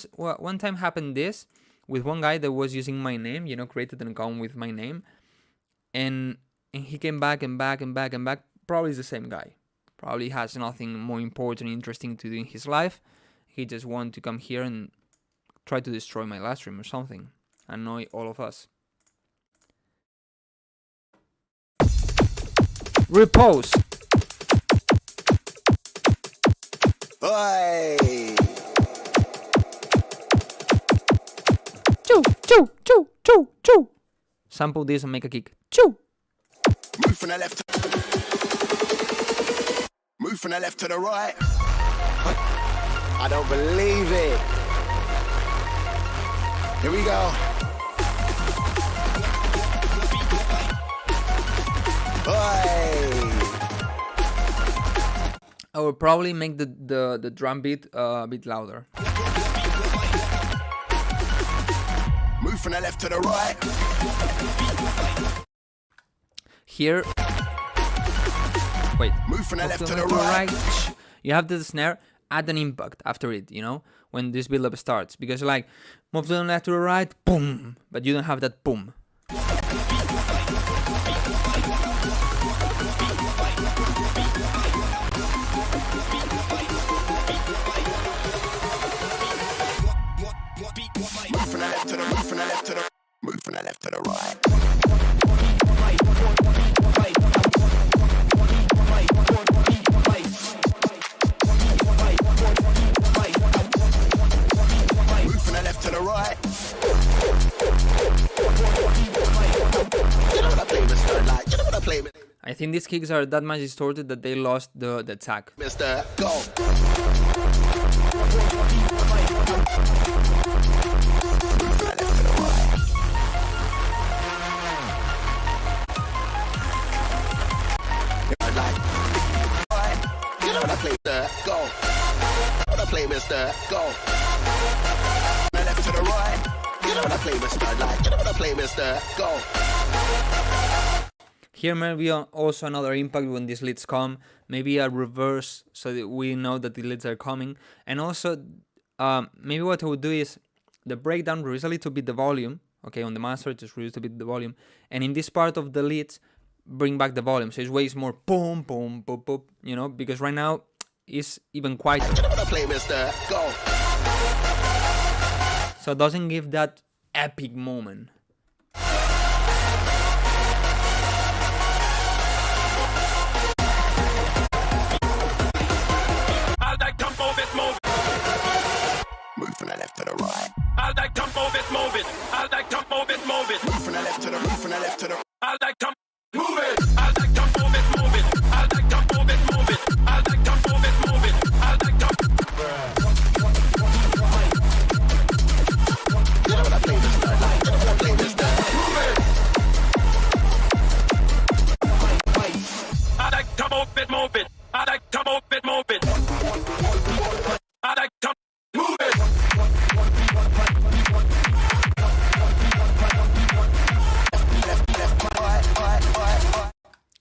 time happened this with one guy that was using my name, you know, created an account with my name, and he came back and back and back and back. Probably is the same guy. Probably has nothing more important, interesting to do in his life. he just wanted to come here and try to destroy my live stream or something, annoy all of us. Repose. Oi! Choo, choo, choo, choo, choo. Sample this and make a kick. Choo. Move from the left. Move from the left to the right. I don't believe it. Here we go. Oi! I will probably make the drum beat a bit louder. Move from the left to the right. Here, wait. Move from the left to the right. right. You have the snare, add an impact after it, you know, when this build up starts, because like move to the left to the right, boom, but you don't have that boom. Move from the left to the move from the left to the move from the left to the right. Move from the left to the right. You know what I play, Mister? Like, you know what I play, I think these kicks are that much distorted that they lost the attack. Mister? Go. You know what I play, Mister? Go. You know what I play, Mister? Go. From the left to the right. You know what I play, Mister? Like, you know what I play, Mister? Go. Here maybe also another impact when these leads come, maybe a reverse so that we know that the leads are coming. And also maybe what I would do is the breakdown, reduce a little bit the volume, okay, on the master, just reduce a bit the volume. And in this part of the leads, bring back the volume, so it's way more boom, boom, boom, boom, you know, because right now it's even quieter. You know what I play, Mister? Go. So it doesn't give that epic moment. Move from the left to the right. I'll like to move it, move it. I'll like to move it, move it. Move from the left to the move from the left to the I'll like to move it. I'll like to move it, move it. I'll like to move it, move it. I'll like to move it, move it. I'll like to. You know what I play, Mister? Like, you know what I play, Mister? Move it. I like to move it, move it. I like to move it, move it. I like to move it.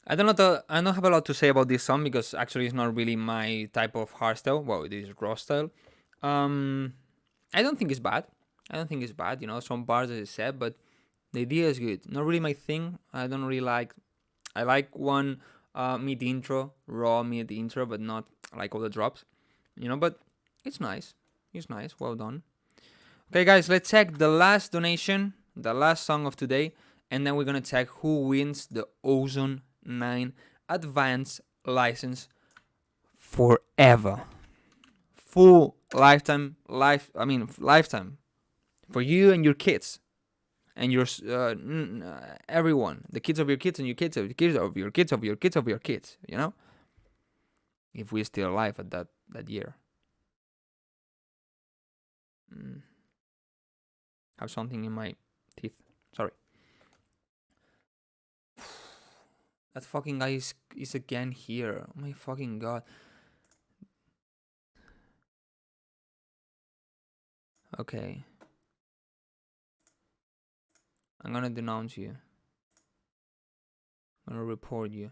I don't have a lot to say about this song because actually it's not really my type of hardstyle. Well, it is raw style. I don't think it's bad. You know, some bars as I said, but the idea is good. Not really my thing. I don't really like. I like one mid intro, raw mid intro, but not like all the drops. You know, but it's nice. It's nice. Well done. Okay, guys, let's check the last donation, the last song of today, and then we're gonna check who wins the OZONE 9 advanced license forever. Full lifetime for you and your kids and your everyone, the kids of your kids and your kids of your kids of your kids of your kids of your kids, you know, if we're still alive at that year. Have something in my teeth, sorry. That fucking guy is again here. Oh my fucking god. Okay. I'm gonna denounce you. I'm gonna report you.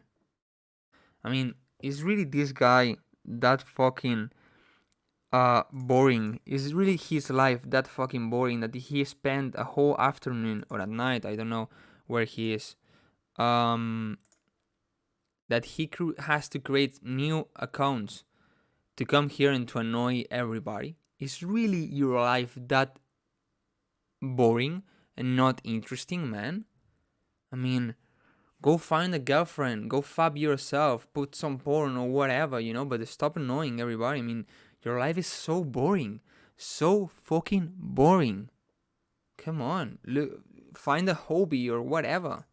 I mean, is really this guy that fucking boring? Is really his life that fucking boring that he spent a whole afternoon or at night, I don't know where he is, that he has to create new accounts to come here and to annoy everybody? Is really your life that boring and not interesting, man? I mean, go find a girlfriend, go fab yourself, put some porn or whatever, you know, but stop annoying everybody. I mean, your life is so boring. So fucking boring. Come on, look, find a hobby or whatever.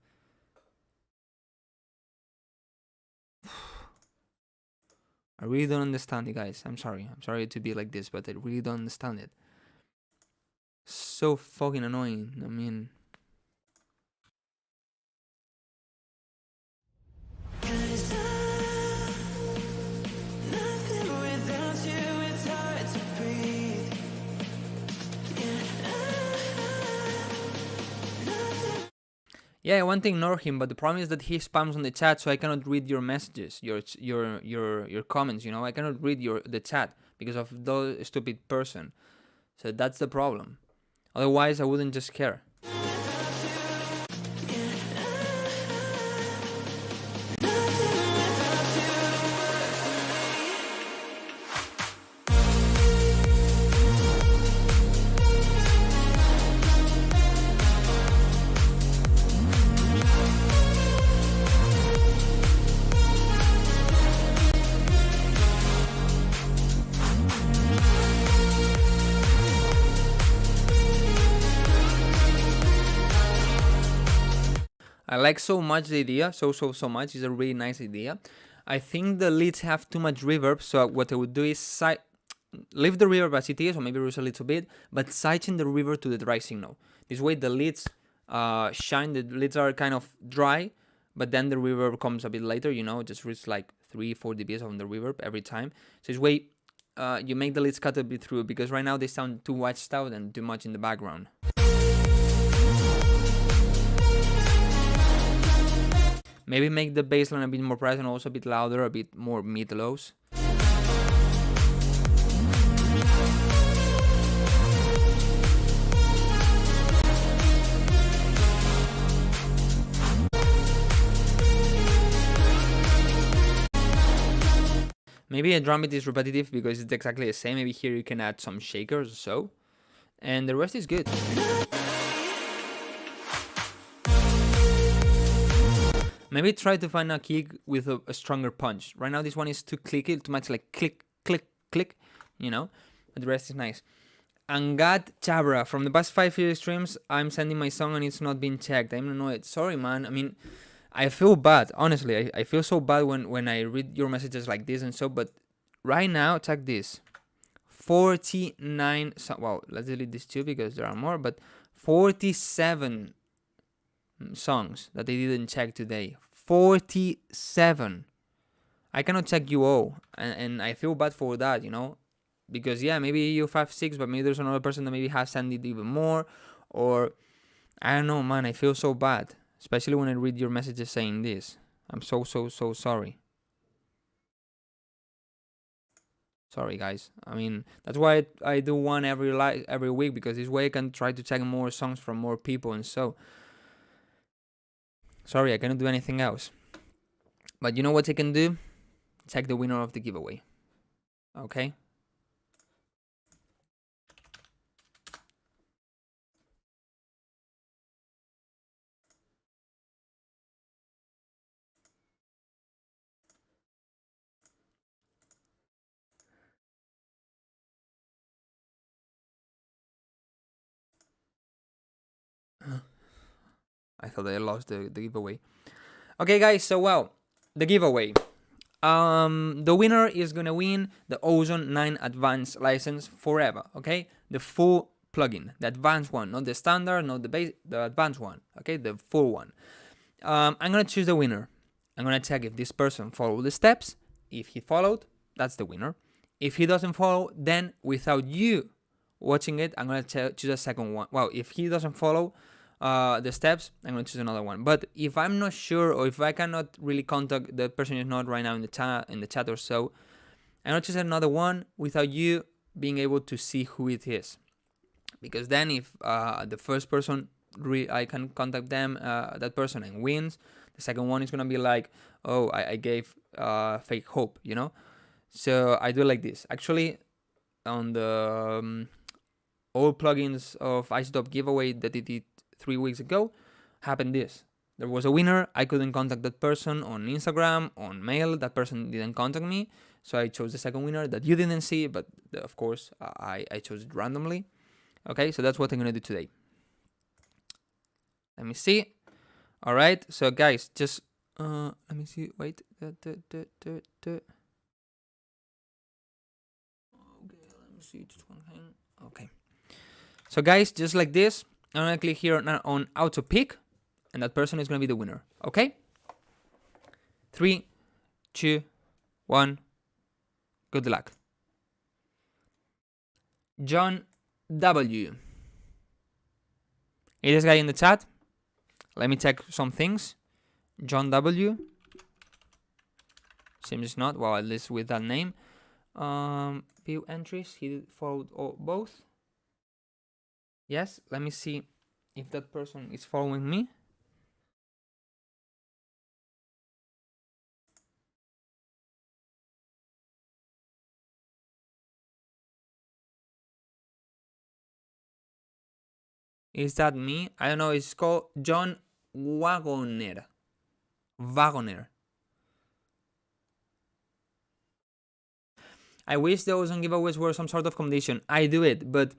I really don't understand it, guys. I'm sorry to be like this, but I really don't understand it. So fucking annoying. I mean, Nothing without you, it's hard to breathe. yeah, I want to ignore him, but the problem is that he spams on the chat, so I cannot read your messages, your comments. You know, I cannot read the chat because of those stupid person. So that's the problem. Otherwise, I wouldn't just care. I like so much the idea, so much. It's a really nice idea. I think the leads have too much reverb, so what I would do is leave the reverb as it is, or maybe reduce a little bit, but sighten the reverb to the dry signal. This way the leads shine, the leads are kind of dry, but then the reverb comes a bit later, you know, just reach like 3-4 dBs on the reverb every time. So this way you make the leads cut a bit through, because right now they sound too watched out and too much in the background. Maybe make the bassline a bit more present, also a bit louder, a bit more mid-lows. Maybe a drum beat is repetitive because it's exactly the same. Maybe here you can add some shakers or so. And the rest is good. Maybe try to find a kick with a stronger punch. Right now this one is too clicky, too much like click, click, click, you know? But the rest is nice. Angad Chabra, from the past 5 video streams, I'm sending my song and it's not being checked. I'm annoyed. Sorry, man. I mean, I feel bad. Honestly, I feel so bad when I read your messages like this and so, but right now, check this. 49, well, let's delete these two because there are more, but 47 songs that they didn't check today. 47. I cannot check you all, and I feel bad for that, you know, because yeah, maybe you 5-6, but maybe there's another person that maybe has sent it even more, or I don't know, man. I feel so bad, especially when I read your messages saying this. I'm so sorry. Sorry, guys. I mean, that's why I do one every week, because this way I can try to check more songs from more people and so. Sorry, I cannot do anything else. But you know what I can do? Check the winner of the giveaway. Okay? I thought I lost the giveaway. Okay, guys, so well, the giveaway. The winner is gonna win the OZONE 9 Advanced license forever, okay? The full plugin, the advanced one, not the standard, not the base, the advanced one, okay? The full one. I'm gonna choose the winner. I'm gonna check if this person followed the steps. If he followed, that's the winner. If he doesn't follow, then without you watching it, I'm gonna choose a second one. Well, if he doesn't follow the steps, I'm going to choose another one. But if I'm not sure, or if I cannot really contact the person is not right now in the chat or so, I'm going to choose another one without you being able to see who it is. Because then if the first person, I can contact them, that person, and wins, the second one is going to be like, oh, I gave fake hope, you know? So I do it like this. Actually, on the all plugins of Isotope giveaway that it did 3 weeks ago, happened this. There was a winner. I couldn't contact that person on Instagram, on mail. That person didn't contact me. So I chose the second winner that you didn't see, but of course I chose it randomly. Okay, so that's what I'm gonna do today. Let me see. All right, so guys, just let me see. Wait. Okay, let me see. Just one thing. Okay. So guys, just like this, I'm gonna click here on auto pick, and that person is gonna be the winner. Okay. 3, 2, 1. Good luck. John W. Is this guy in the chat? Let me check some things. John W. Seems not. Well, at least with that name. View entries. He followed both. Yes. Let me see if that person is following me. Is that me? I don't know. It's called John Wagoner. Wagoner. I wish the OZONE giveaways were some sort of competition. I do it, but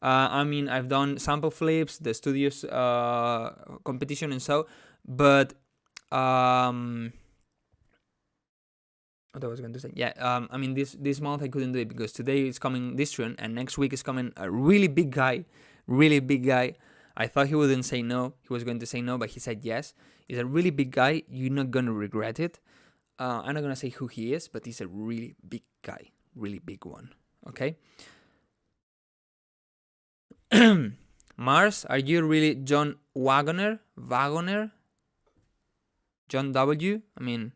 I mean, I've done sample flips, the studios competition, and so. But what I was going to say, yeah. I mean, this month I couldn't do it because today is coming Distrion, and next week is coming a really big guy. Really big guy. I thought he wouldn't say no. He was going to say no, but he said yes. He's a really big guy. You're not going to regret it. I'm not going to say who he is, but he's a really big guy. Really big one. Okay? Mars, are you really John Wagoner? Wagoner? John W? I mean,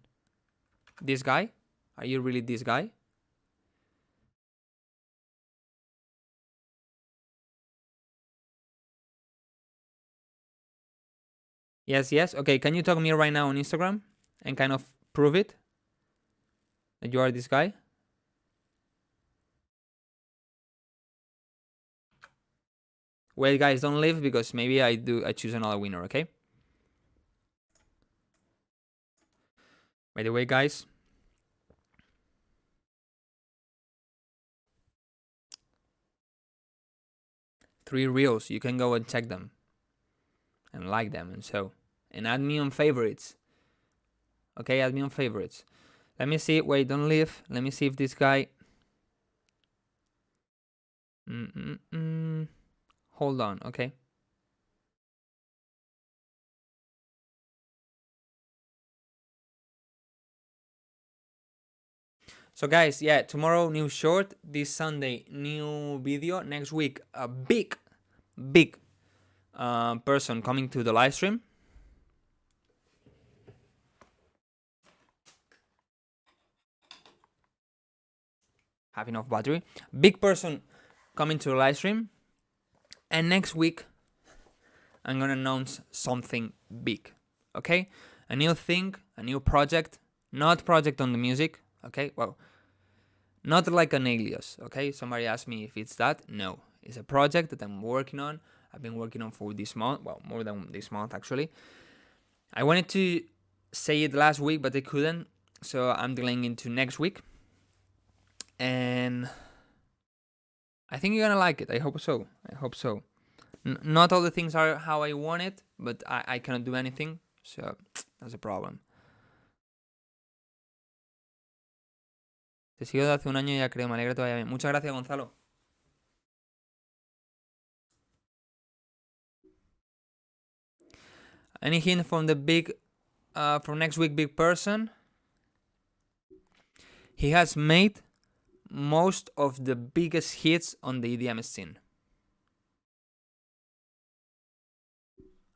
this guy? Are you really this guy? Yes. Okay, can you talk to me right now on Instagram and kind of prove it? That you are this guy? Wait, guys, don't leave because maybe I choose another winner, okay? By the way, guys, three reels, you can go and check them and like them and so, and add me on favorites. Okay, add me on favorites. Let me see. Wait, don't leave. Let me see if this guy. Hold on. Okay. So guys, yeah, tomorrow new short, this Sunday new video, next week a big person coming to the live stream. Have enough battery. Big person coming to the live stream, and next week I'm gonna announce something big. Okay, a new thing, a new project, not project on the music. Okay, well, not like an alias. Okay, somebody asked me if it's that. No, it's a project that I'm working on. I've been working on for this month. Well, more than this month actually. I wanted to say it last week, but I couldn't, so I'm delaying into next week. And I think you're gonna like it. I hope so. Not all the things are how I want it, but I cannot do anything, so that's a problem. Te sigo de hace un año ya creo, me alegra que te vaya bien. Muchas gracias, Gonzalo. Any hint from the big, from next week big person? He has made most of the biggest hits on the EDM scene.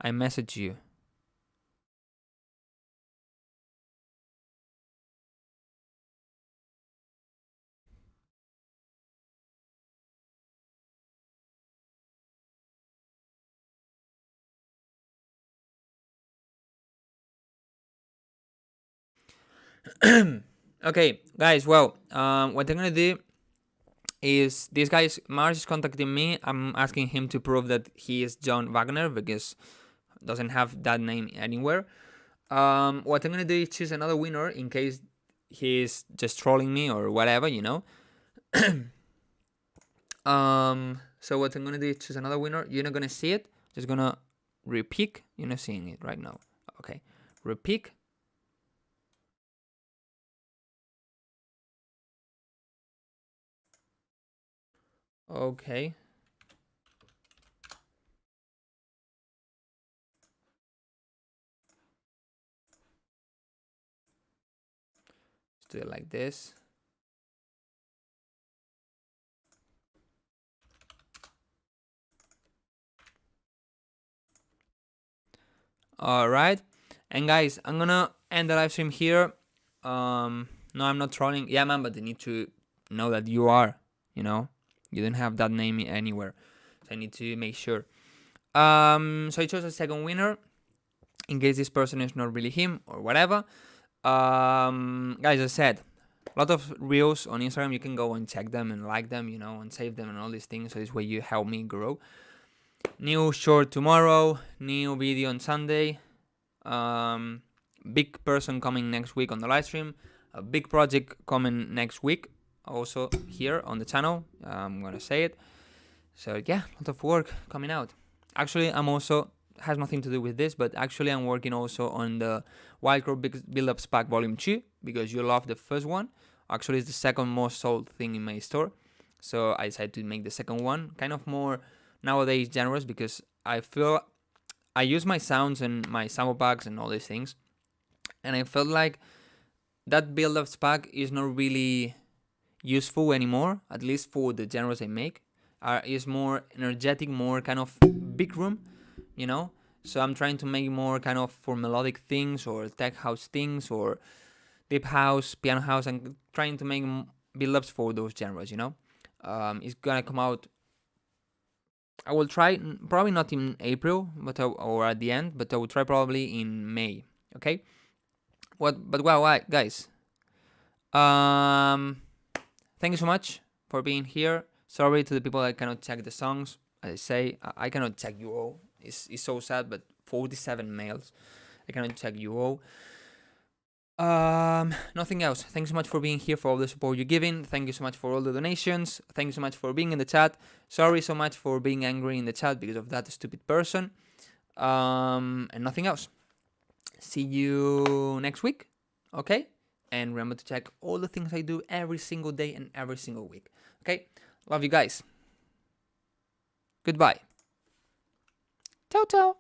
I message you. Okay, guys, well, what I'm gonna do is this guy, Mars is contacting me. I'm asking him to prove that he is John Wagner because doesn't have that name anywhere. What I'm gonna do is choose another winner in case he's just trolling me or whatever, you know. So what I'm gonna do is choose another winner. You're not gonna see it. Just gonna repick. You're not seeing it right now. Okay, repick. Okay. Let's do it like this. All right, and guys, I'm gonna end the live stream here. No, I'm not trolling. Yeah, man, but they need to know that you are. You know, you don't have that name anywhere, so I need to make sure. So I chose a second winner in case this person is not really him or whatever. Guys, as I said, a lot of reels on Instagram. You can go and check them and like them, you know, and save them and all these things. So this way you help me grow. New short tomorrow, new video on Sunday. Big person coming next week on the live stream. A big project coming next week, also here on the channel. I'm gonna say it. So yeah, a lot of work coming out. Actually, I'm also has nothing to do with this, but actually I'm working also on the Wildcrow Build-Up Pack Volume 2 because you love the first one. Actually, it's the second most sold thing in my store. So I decided to make the second one kind of more nowadays generous because I feel I use my sounds and my sample packs and all these things, and I felt like that build-up pack is not really useful anymore, at least for the genres I make. Is more energetic, more kind of big room, you know. So I'm trying to make more kind of for melodic things or tech house things or deep house, piano house, and trying to make build-ups for those genres, you know. It's gonna come out. I will try, probably not in April, but or at the end, but I will try probably in May. Okay. But wow, guys. Thank you so much for being here. Sorry to the people that cannot check the songs. As I say, I cannot check you all. It's so sad, but 47 mails. I cannot check you all. Nothing else. Thanks so much for being here, for all the support you're giving. Thank you so much for all the donations. Thank you so much for being in the chat. Sorry so much for being angry in the chat because of that stupid person. And nothing else. See you next week. Okay? And remember to check all the things I do every single day and every single week. Okay? Love you guys. Goodbye. Ciao, ciao.